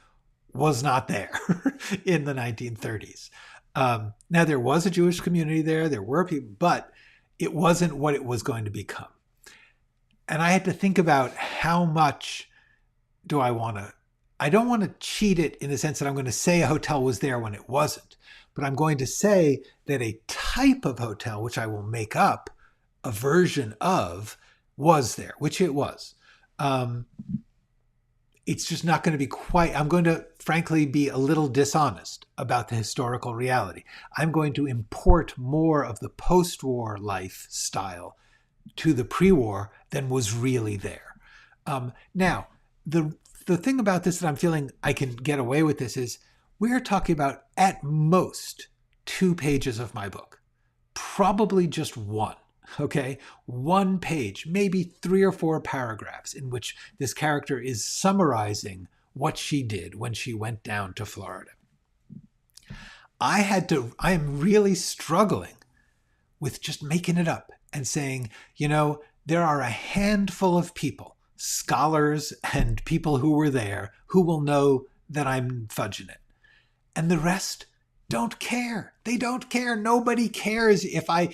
was not there in the 1930s. Now, there was a Jewish community there. There were people, but it wasn't what it was going to become. And I had to think about how much do I want to. I don't want to cheat it in the sense that I'm going to say a hotel was there when it wasn't, but I'm going to say that a type of hotel, which I will make up a version of, was there, which it was. It's just not going to be quite, I'm going to frankly be a little dishonest about the historical reality. I'm going to import more of the post-war lifestyle to the pre-war than was really there. Now, the thing about this that I'm feeling I can get away with this is we're talking about at most 2 pages of my book, probably just one. Okay, 1 page, maybe 3 or 4 paragraphs in which this character is summarizing what she did when she went down to Florida. I am really struggling with just making it up and saying, there are a handful of people, scholars and people who were there, who will know that I'm fudging it. And the rest don't care. They don't care. Nobody cares if I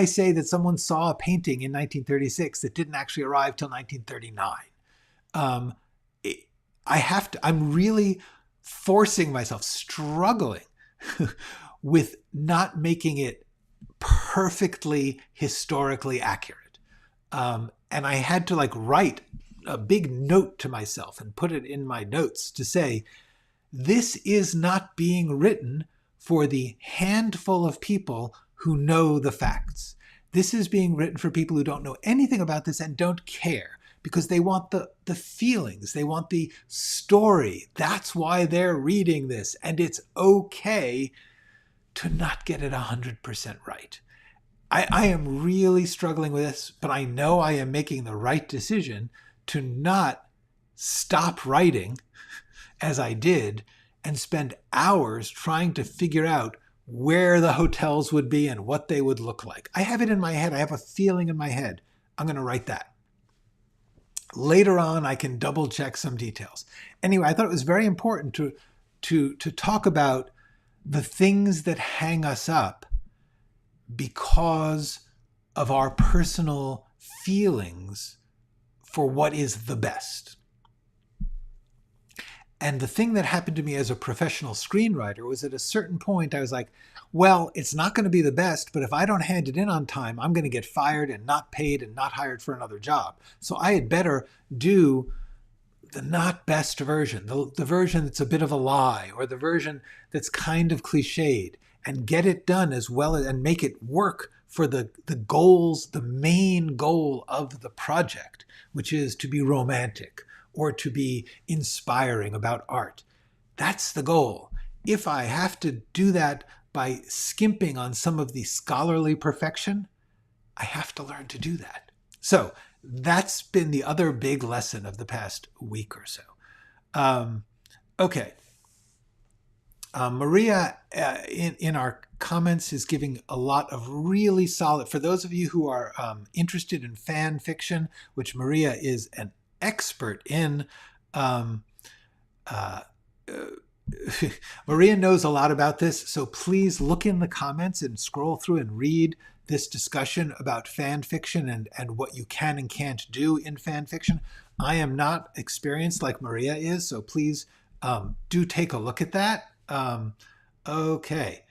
say that someone saw a painting in 1936 that didn't actually arrive till 1939. I'm really forcing myself, struggling with not making it perfectly historically accurate. And I had to write a big note to myself and put it in my notes to say, this is not being written for the handful of people who know the facts. This is being written for people who don't know anything about this and don't care because they want the feelings. They want the story. That's why they're reading this. And it's okay to not get it 100% right. I am really struggling with this, but I know I am making the right decision to not stop writing as I did and spend hours trying to figure out where the hotels would be and what they would look like. I have it in my head. I have a feeling in my head. I'm going to write that. Later on, I can double check some details. Anyway, I thought it was very important to talk about the things that hang us up because of our personal feelings for what is the best. And the thing that happened to me as a professional screenwriter was at a certain point, I was like, well, it's not going to be the best, but if I don't hand it in on time, I'm going to get fired and not paid and not hired for another job. So I had better do the not best version, the version that's a bit of a lie, or the version that's kind of cliched, and get it done as well and make it work for the goals, the main goal of the project, which is to be romantic or to be inspiring about art. That's the goal. If I have to do that by skimping on some of the scholarly perfection, I have to learn to do that. So that's been the other big lesson of the past week or so. Okay. Maria, in our comments, is giving a lot of really solid, for those of you who are interested in fan fiction, which Maria is an expert in. Maria knows a lot about this, so please look in the comments and scroll through and read this discussion about fan fiction and what you can and can't do in fan fiction. I am not experienced like Maria is, so please do take a look at that. Okay.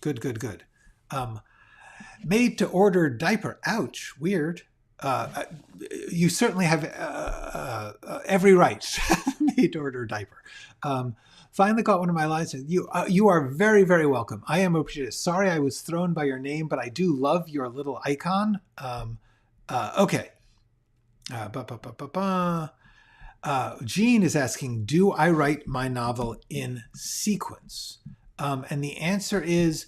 Good. Made to order diaper. Ouch. Weird. You certainly have every right. Made to order diaper. Finally got one of my lines. You are very, very welcome. I am appreciative. Sorry I was thrown by your name, but I do love your little icon. Okay. Jean is asking, do I write my novel in sequence? And the answer is,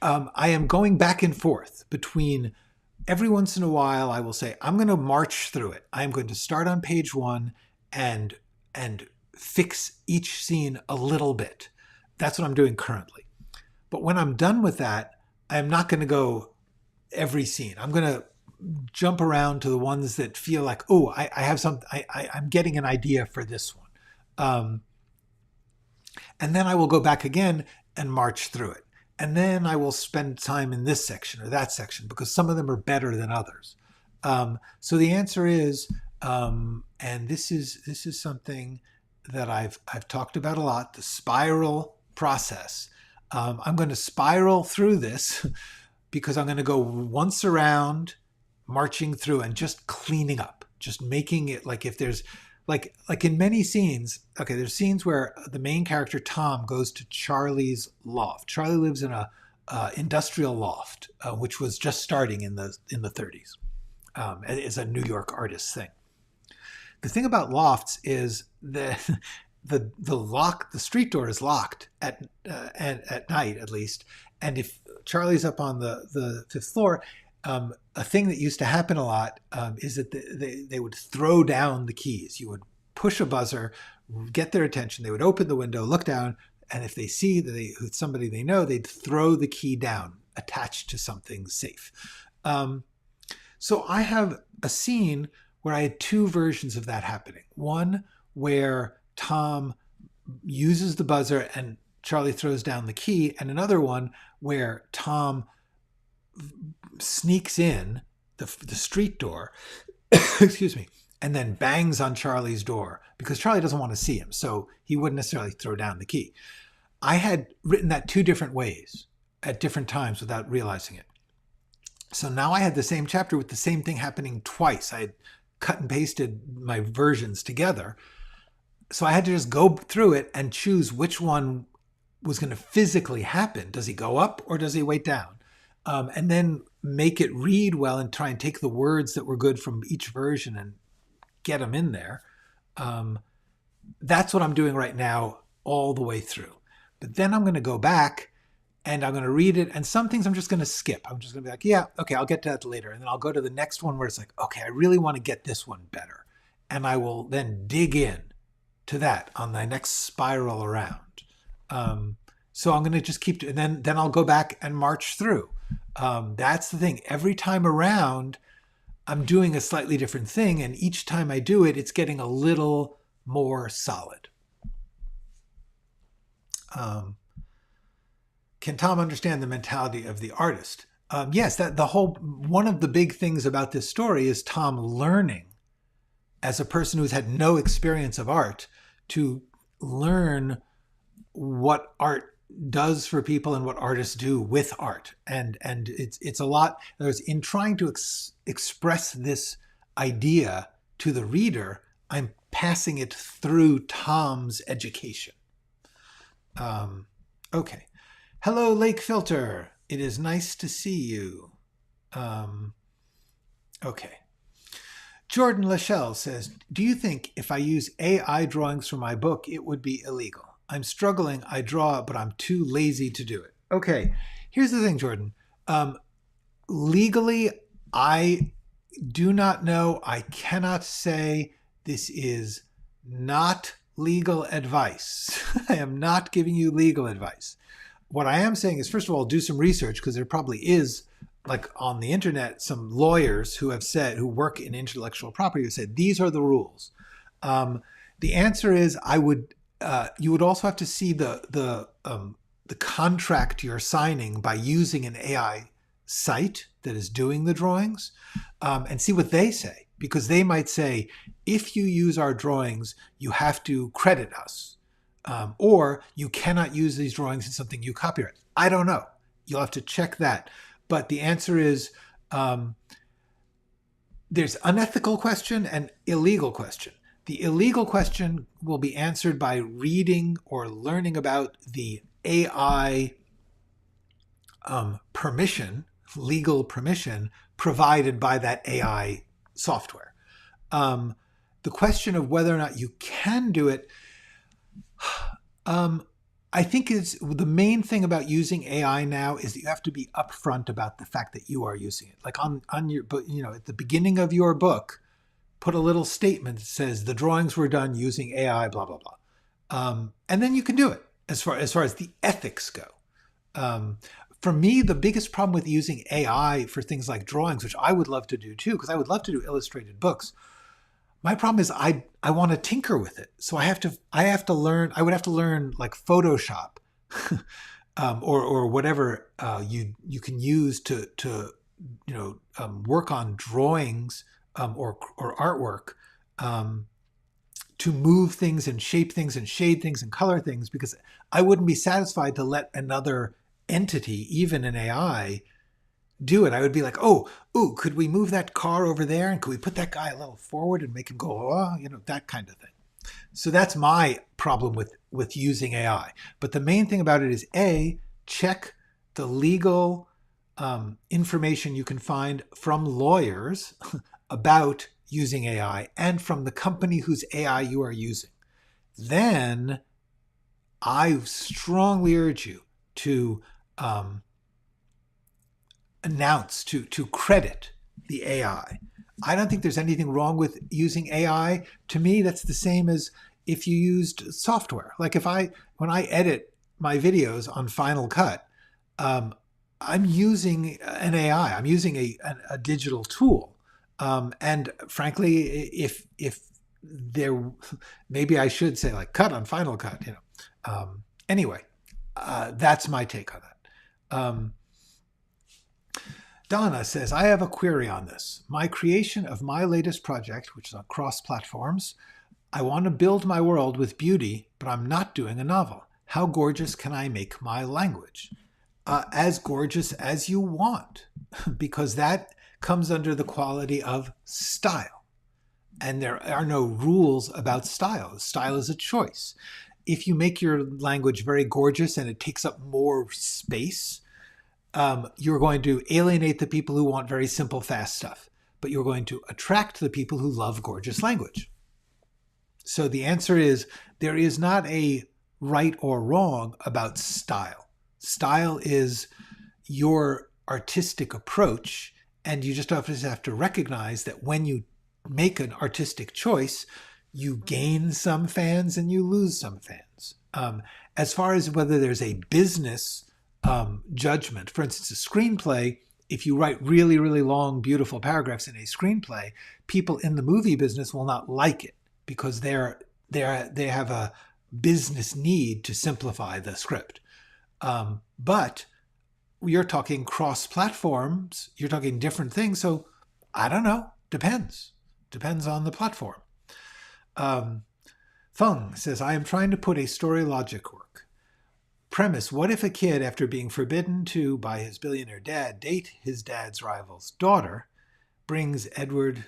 I am going back and forth between every once in a while I will say, I'm going to march through it. I'm going to start on page 1 and fix each scene a little bit. That's what I'm doing currently. But when I'm done with that, I'm not going to go every scene. I'm going to jump around to the ones that feel like, oh, I have some, I'm getting an idea for this one. And then I will go back again and march through it. And then I will spend time in this section or that section because some of them are better than others. So the answer is, and this is something that I've talked about a lot, the spiral process. I'm going to spiral through this because I'm going to go once around, marching through and just cleaning up, just making it like if there's like in many scenes, okay, there's scenes where the main character Tom goes to Charlie's loft. Charlie lives in a industrial loft, which was just starting in the 30s. It's a New York artist thing. The thing about lofts is that the street door is locked at night at least, and if Charlie's up on the 5th floor, a thing that used to happen a lot is that they would throw down the keys. You would push a buzzer, get their attention. They would open the window, look down, and if they see that it's somebody they know, they'd throw the key down, attached to something safe. So I have a scene where I had 2 versions of that happening. One where Tom uses the buzzer and Charlie throws down the key, and another one where Tom sneaks in the street door, excuse me, and then bangs on Charlie's door because Charlie doesn't want to see him, so he wouldn't necessarily throw down the key. I had written that 2 different ways at different times without realizing it. So now I had the same chapter with the same thing happening twice. I had cut and pasted my versions together. So I had to just go through it and choose which one was going to physically happen. Does he go up or does he wait down? And then make it read well and try and take the words that were good from each version and get them in there. That's what I'm doing right now all the way through. But then I'm going to go back and I'm going to read it. And some things I'm just going to skip. I'm just going to be like, yeah, okay, I'll get to that later. And then I'll go to the next one where it's like, okay, I really want to get this one better. And I will then dig in to that on the next spiral around. So I'm going to just keep, and then I'll go back and march through. That's the thing. Every time around, I'm doing a slightly different thing. And each time I do it, it's getting a little more solid. Can Tom understand the mentality of the artist? Yes, that one of the big things about this story is Tom learning as a person who's had no experience of art to learn what art does for people and what artists do with art. And it's a lot. In trying to express this idea to the reader, I'm passing it through Tom's education. Okay. Hello, Lake Filter. It is nice to see you. Okay. Jordan Lachelle says, do you think if I use AI drawings for my book, it would be illegal? I'm struggling. I draw, but I'm too lazy to do it. Okay, here's the thing, Jordan. Legally, I do not know. I cannot say. This is not legal advice. I am not giving you legal advice. What I am saying is, first of all, do some research, because there probably is, like on the internet, some lawyers who have said, who work in intellectual property, who said these are the rules. The answer is, you would also have to see the contract you're signing by using an AI site that is doing the drawings, and see what they say. Because they might say, if you use our drawings, you have to credit us. Or you cannot use these drawings in something you copyright. I don't know. You'll have to check that. But the answer is, there's unethical question and illegal question. The illegal question will be answered by reading or learning about the AI permission, legal permission provided by that AI software. The question of whether or not you can do it, I think is the main thing about using AI now is that you have to be upfront about the fact that you are using it. Like on your, at the beginning of your book, put a little statement that says the drawings were done using AI, blah blah blah, and then you can do it. As far as the ethics go. For me, the biggest problem with using AI for things like drawings, which I would love to do too, because I would love to do illustrated books. My problem is I want to tinker with it. So I have to learn, I would have to learn like Photoshop or whatever you can use to work on drawings or artwork to move things and shape things and shade things and color things, because I wouldn't be satisfied to let another entity, even an AI, do it. I would be like, could we move that car over there? And could we put that guy a little forward and make him go, that kind of thing. So that's my problem with using AI. But the main thing about it is, A, check the legal information you can find from lawyers about using AI and from the company whose AI you are using. Then I strongly urge you to announce, to credit the AI. I don't think there's anything wrong with using AI. To me, that's the same as if you used software. Like when I edit my videos on Final Cut, I'm using an AI. I'm using a digital tool. And frankly, if there, maybe I should say like cut on Final Cut, anyway, that's my take on that. Donna says, I have a query on this. My creation of my latest project, which is on cross platforms, I want to build my world with beauty, but I'm not doing a novel. How gorgeous can I make my language? As gorgeous as you want, because that comes under the quality of style. And there are no rules about style. Style is a choice. If you make your language very gorgeous and it takes up more space, you're going to alienate the people who want very simple, fast stuff. But you're going to attract the people who love gorgeous language. So the answer is, there is not a right or wrong about style. Style is your artistic approach, and you just have to recognize that when you make an artistic choice, you gain some fans and you lose some fans. As far as whether there's a business judgment, for instance, a screenplay, if you write really, really long, beautiful paragraphs in a screenplay, people in the movie business will not like it because they have a business need to simplify the script. But you're talking cross platforms, you're talking different things. So I don't know. Depends on the platform. Feng says, I am trying to put a story logic work. Premise, what if a kid, after being forbidden to, by his billionaire dad, date his dad's rival's daughter, brings Edward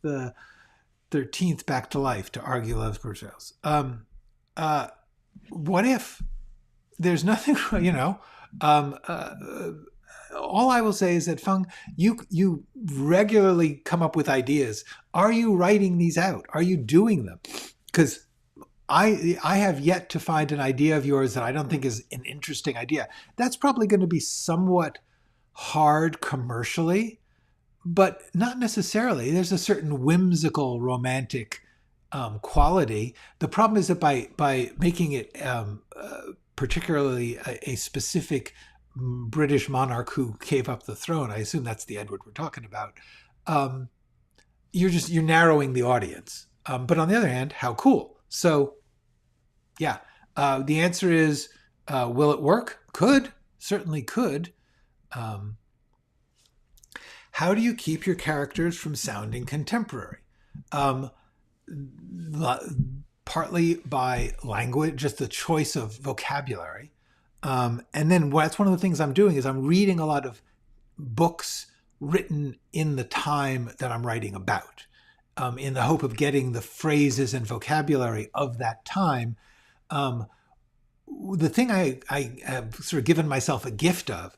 the 13th back to life to argue love portrayals? What if? There's nothing, all I will say is that Feng, you regularly come up with ideas. Are you writing these out? Are you doing them? Because I have yet to find an idea of yours that I don't think is an interesting idea. That's probably going to be somewhat hard commercially, but not necessarily. There's a certain whimsical, romantic quality. The problem is that by making it particularly a specific British monarch who gave up the throne, I assume that's the Edward we're talking about. You're narrowing the audience. But on the other hand, how cool? So, yeah, the answer is, will it work? Could, certainly could. How do you keep your characters from sounding contemporary? Partly by language, just the choice of vocabulary. And then that's one of the things I'm doing is I'm reading a lot of books written in the time that I'm writing about, in the hope of getting the phrases and vocabulary of that time. The thing I have sort of given myself a gift of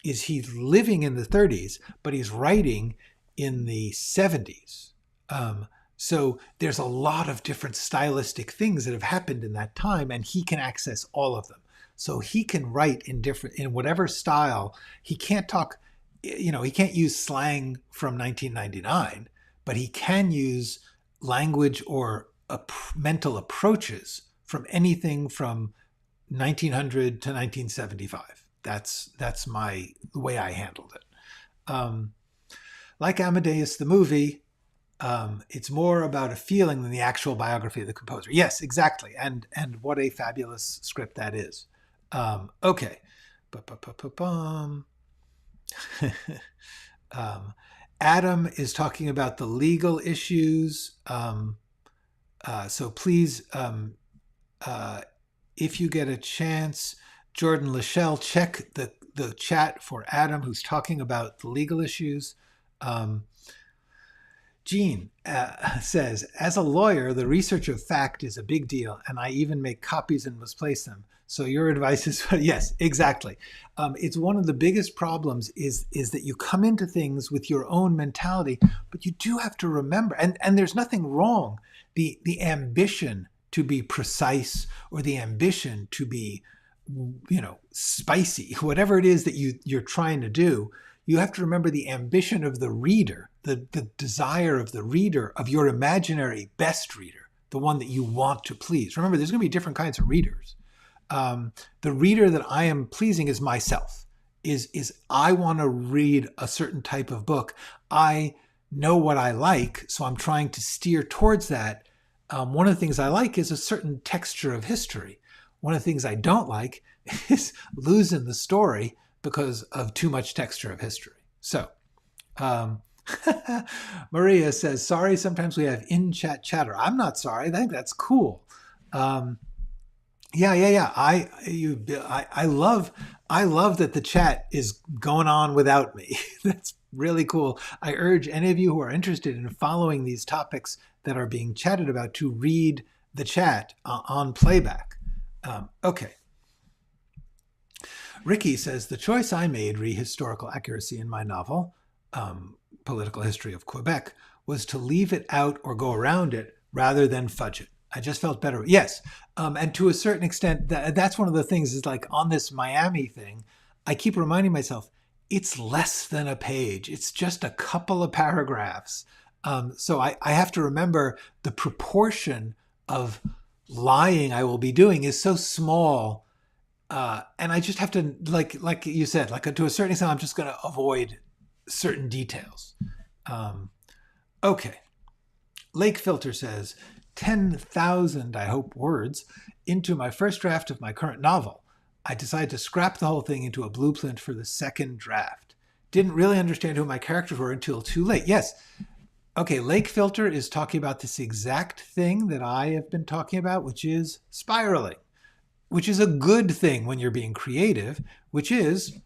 is he's living in the 30s, but he's writing in the 70s. So there's a lot of different stylistic things that have happened in that time, and he can access all of them. So he can write in whatever style. He can't talk, he can't use slang from 1999, but he can use language or mental approaches from anything from 1900 to 1975. That's the way I handled it. Like Amadeus the movie, it's more about a feeling than the actual biography of the composer. Yes, exactly. And what a fabulous script that is. Okay. Adam is talking about the legal issues. So please, if you get a chance, Jordan Lachelle, check the chat for Adam, who's talking about the legal issues. Jean says, as a lawyer, the research of fact is a big deal, and I even make copies and misplace them. So your advice is, yes, exactly. It's one of the biggest problems is that you come into things with your own mentality, but you do have to remember, and there's nothing wrong. The ambition to be precise or the ambition to be, spicy, whatever it is that you're trying to do, you have to remember the ambition of the reader, the desire of the reader, of your imaginary best reader, the one that you want to please. Remember, there's going to be different kinds of readers. The reader that I am pleasing is myself, is I want to read a certain type of book. I know what I like, so I'm trying to steer towards that. One of the things I like is a certain texture of history. One of the things I don't like is losing the story because of too much texture of history. So, Maria says, sorry, sometimes we have in-chat chatter. I'm not sorry. I think that's cool. Yeah. I love that the chat is going on without me. That's really cool. I urge any of you who are interested in following these topics that are being chatted about to read the chat on playback. Okay. Ricky says, the choice I made, re historical accuracy in my novel, Political History of Quebec, was to leave it out or go around it rather than fudge it. I just felt better. Yes. And to a certain extent, that's one of the things is like on this Miami thing, I keep reminding myself, it's less than a page. It's just a couple of paragraphs. So I have to remember the proportion of lying I will be doing is so small. And I just have to, like you said, to a certain extent, I'm just going to avoid certain details. Okay. Lake Filter says, 10,000, I hope, words into my first draft of my current novel. I decided to scrap the whole thing into a blueprint for the second draft. Didn't really understand who my characters were until too late. Yes. Okay, Lake Filter is talking about this exact thing that I have been talking about, which is spiraling, which is a good thing when you're being creative, which is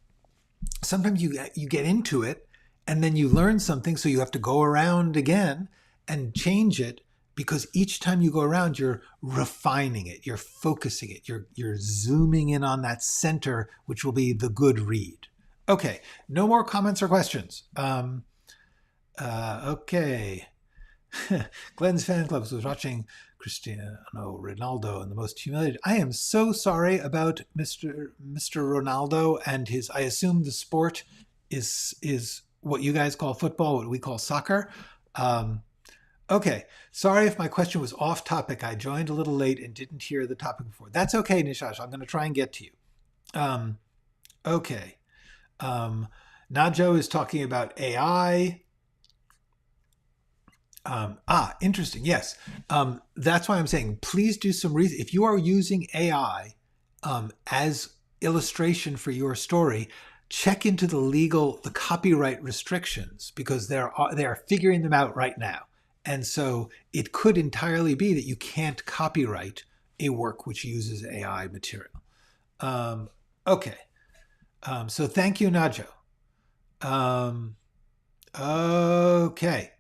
sometimes you get into it and then you learn something, so you have to go around again and change it, because each time you go around, you're refining it, you're focusing it, you're zooming in on that center, which will be the good read. Okay, no more comments or questions. Okay. Glenn's fan club was watching Cristiano Ronaldo and the most humiliated. I am so sorry about Mr. Ronaldo and his. I assume the sport is what you guys call football, what we call soccer. Okay, sorry if my question was off topic. I joined a little late and didn't hear the topic before. That's okay, Nishash. I'm going to try and get to you. Okay. Najo is talking about AI. Interesting. Yes. That's why I'm saying please do some reason. If you are using AI as illustration for your story, check into the copyright restrictions, because they are figuring them out right now. And so it could entirely be that you can't copyright a work which uses AI material. Okay. So thank you, Najo. Okay.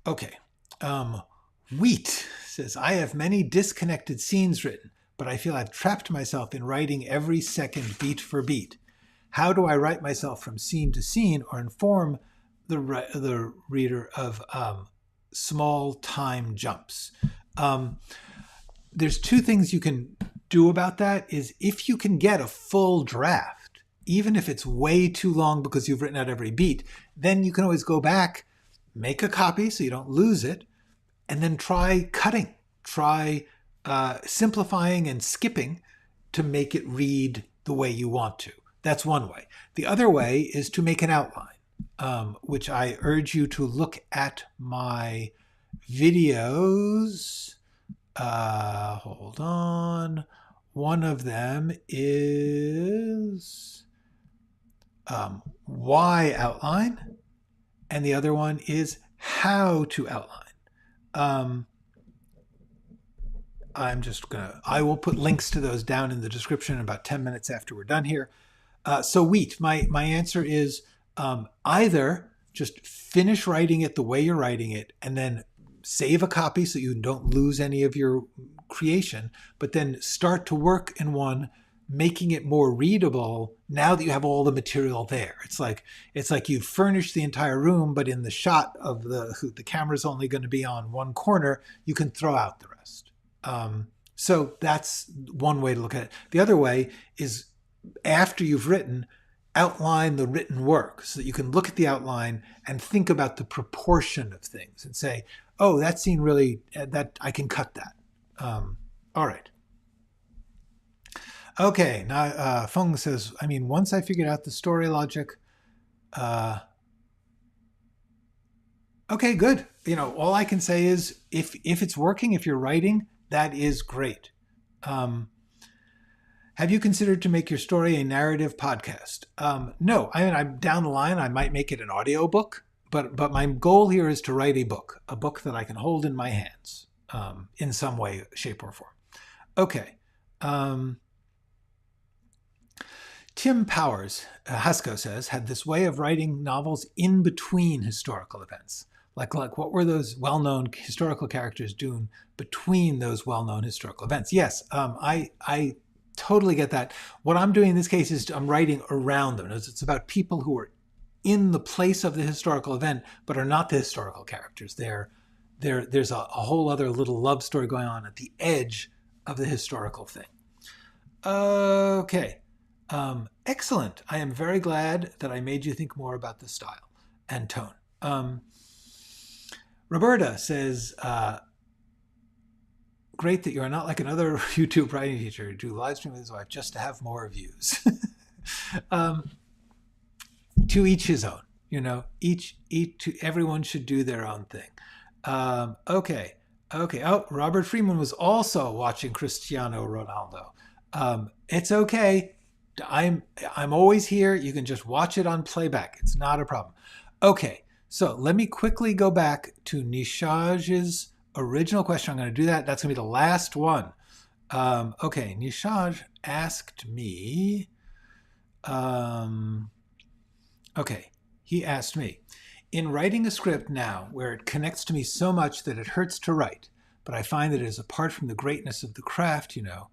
Okay. Wheat says, I have many disconnected scenes written, but I feel I've trapped myself in writing every second beat for beat. How do I write myself from scene to scene or inform the reader of small time jumps? There's two things you can do about that. Is if you can get a full draft, even if it's way too long because you've written out every beat, then you can always go back, make a copy so you don't lose it, and then try cutting, try simplifying and skipping to make it read the way you want to. That's one way. The other way is to make an outline, which I urge you to look at my videos. Hold on. One of them is why outline, and the other one is how to outline. I will put links to those down in the description in about 10 minutes after we're done here. So Wheat, my answer is either just finish writing it the way you're writing it and then save a copy so you don't lose any of your creation, but then start to work in one, making it more readable now that you have all the material there. It's like you've furnished the entire room, but in the shot of the camera's only going to be on one corner, you can throw out the rest. So that's one way to look at it. The other way is, after you've written, outline the written work so that you can look at the outline and think about the proportion of things and say, oh, that scene really, that I can cut that. All right. Okay, now Feng says, I mean, once I figured out the story logic, okay, good. You know, all I can say is if it's working, if you're writing, that is great. Have you considered to make your story a narrative podcast? No, I mean, I'm down the line. I might make it an audio book, but my goal here is to write a book that I can hold in my hands in some way, shape, or form. Okay. Tim Powers, Haskell says, had this way of writing novels in between historical events. Like what were those well-known historical characters doing between those well-known historical events? Yes, I totally get that. What I'm doing in this case is I'm writing around them. It's about people who are in the place of the historical event, but are not the historical characters. There's a whole other little love story going on at the edge of the historical thing. Okay. Excellent. I am very glad that I made you think more about the style and tone. Roberta says, great that you're not like another YouTube writing teacher who do live stream with his wife just to have more views. To each his own, you know, everyone should do their own thing. Okay. Oh, Robert Freeman was also watching Cristiano Ronaldo. It's okay. I'm always here. You can just watch it on playback. It's not a problem. Okay. So let me quickly go back to Nishaj's original question. I'm going to do that. That's going to be the last one. Okay. Nishaj asked me, okay. He asked me, in writing a script now where it connects to me so much that it hurts to write, but I find that it is apart from the greatness of the craft, you know,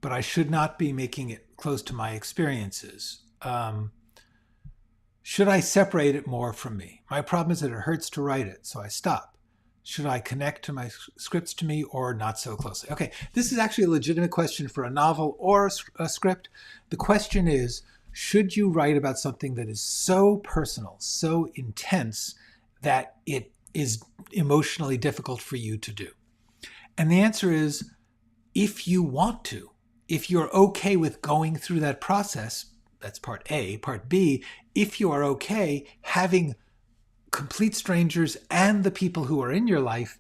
but I should not be making it close to my experiences. Should I separate it more from me? My problem is that it hurts to write it, so I stop. Should I connect to my scripts to me or not so closely? Okay, this is actually a legitimate question for a novel or a script. The question is, should you write about something that is so personal, so intense, that it is emotionally difficult for you to do? And the answer is, if you want to, if you're okay with going through that process, that's part A. Part B, if you are okay having complete strangers and the people who are in your life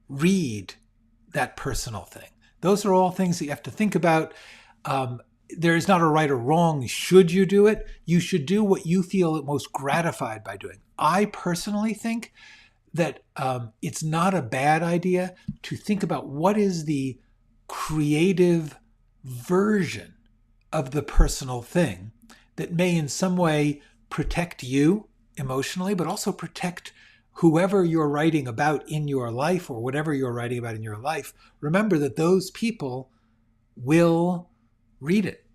read that personal thing. Those are all things that you have to think about. There is not a right or wrong. Should you do it? You should do what you feel most gratified by doing. I personally think that it's not a bad idea to think about what is the creative version of the personal thing that may in some way protect you emotionally, but also protect whoever you're writing about in your life or whatever you're writing about in your life. Remember that those people will read it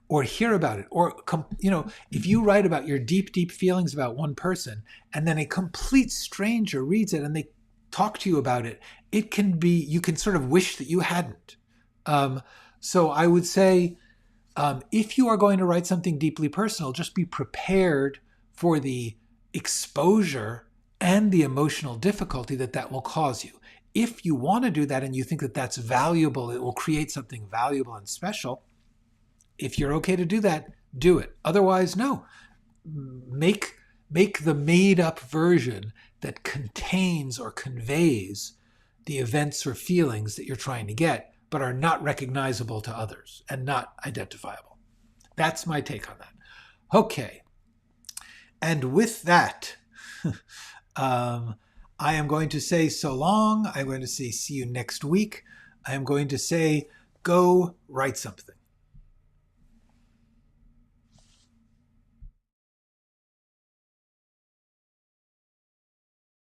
or hear about it. Or, if you write about your deep, deep feelings about one person and then a complete stranger reads it and they talk to you about it, it can be, you can sort of wish that you hadn't. So I would say, if you are going to write something deeply personal, just be prepared for the exposure and the emotional difficulty that will cause you. If you want to do that and you think that that's valuable, it will create something valuable and special. If you're okay to do that, do it. Otherwise, no. Make the made-up version that contains or conveys the events or feelings that you're trying to get, but are not recognizable to others and not identifiable. That's my take on that. Okay. And with that, I am going to say so long. I'm going to say see you next week. I am going to say go write something.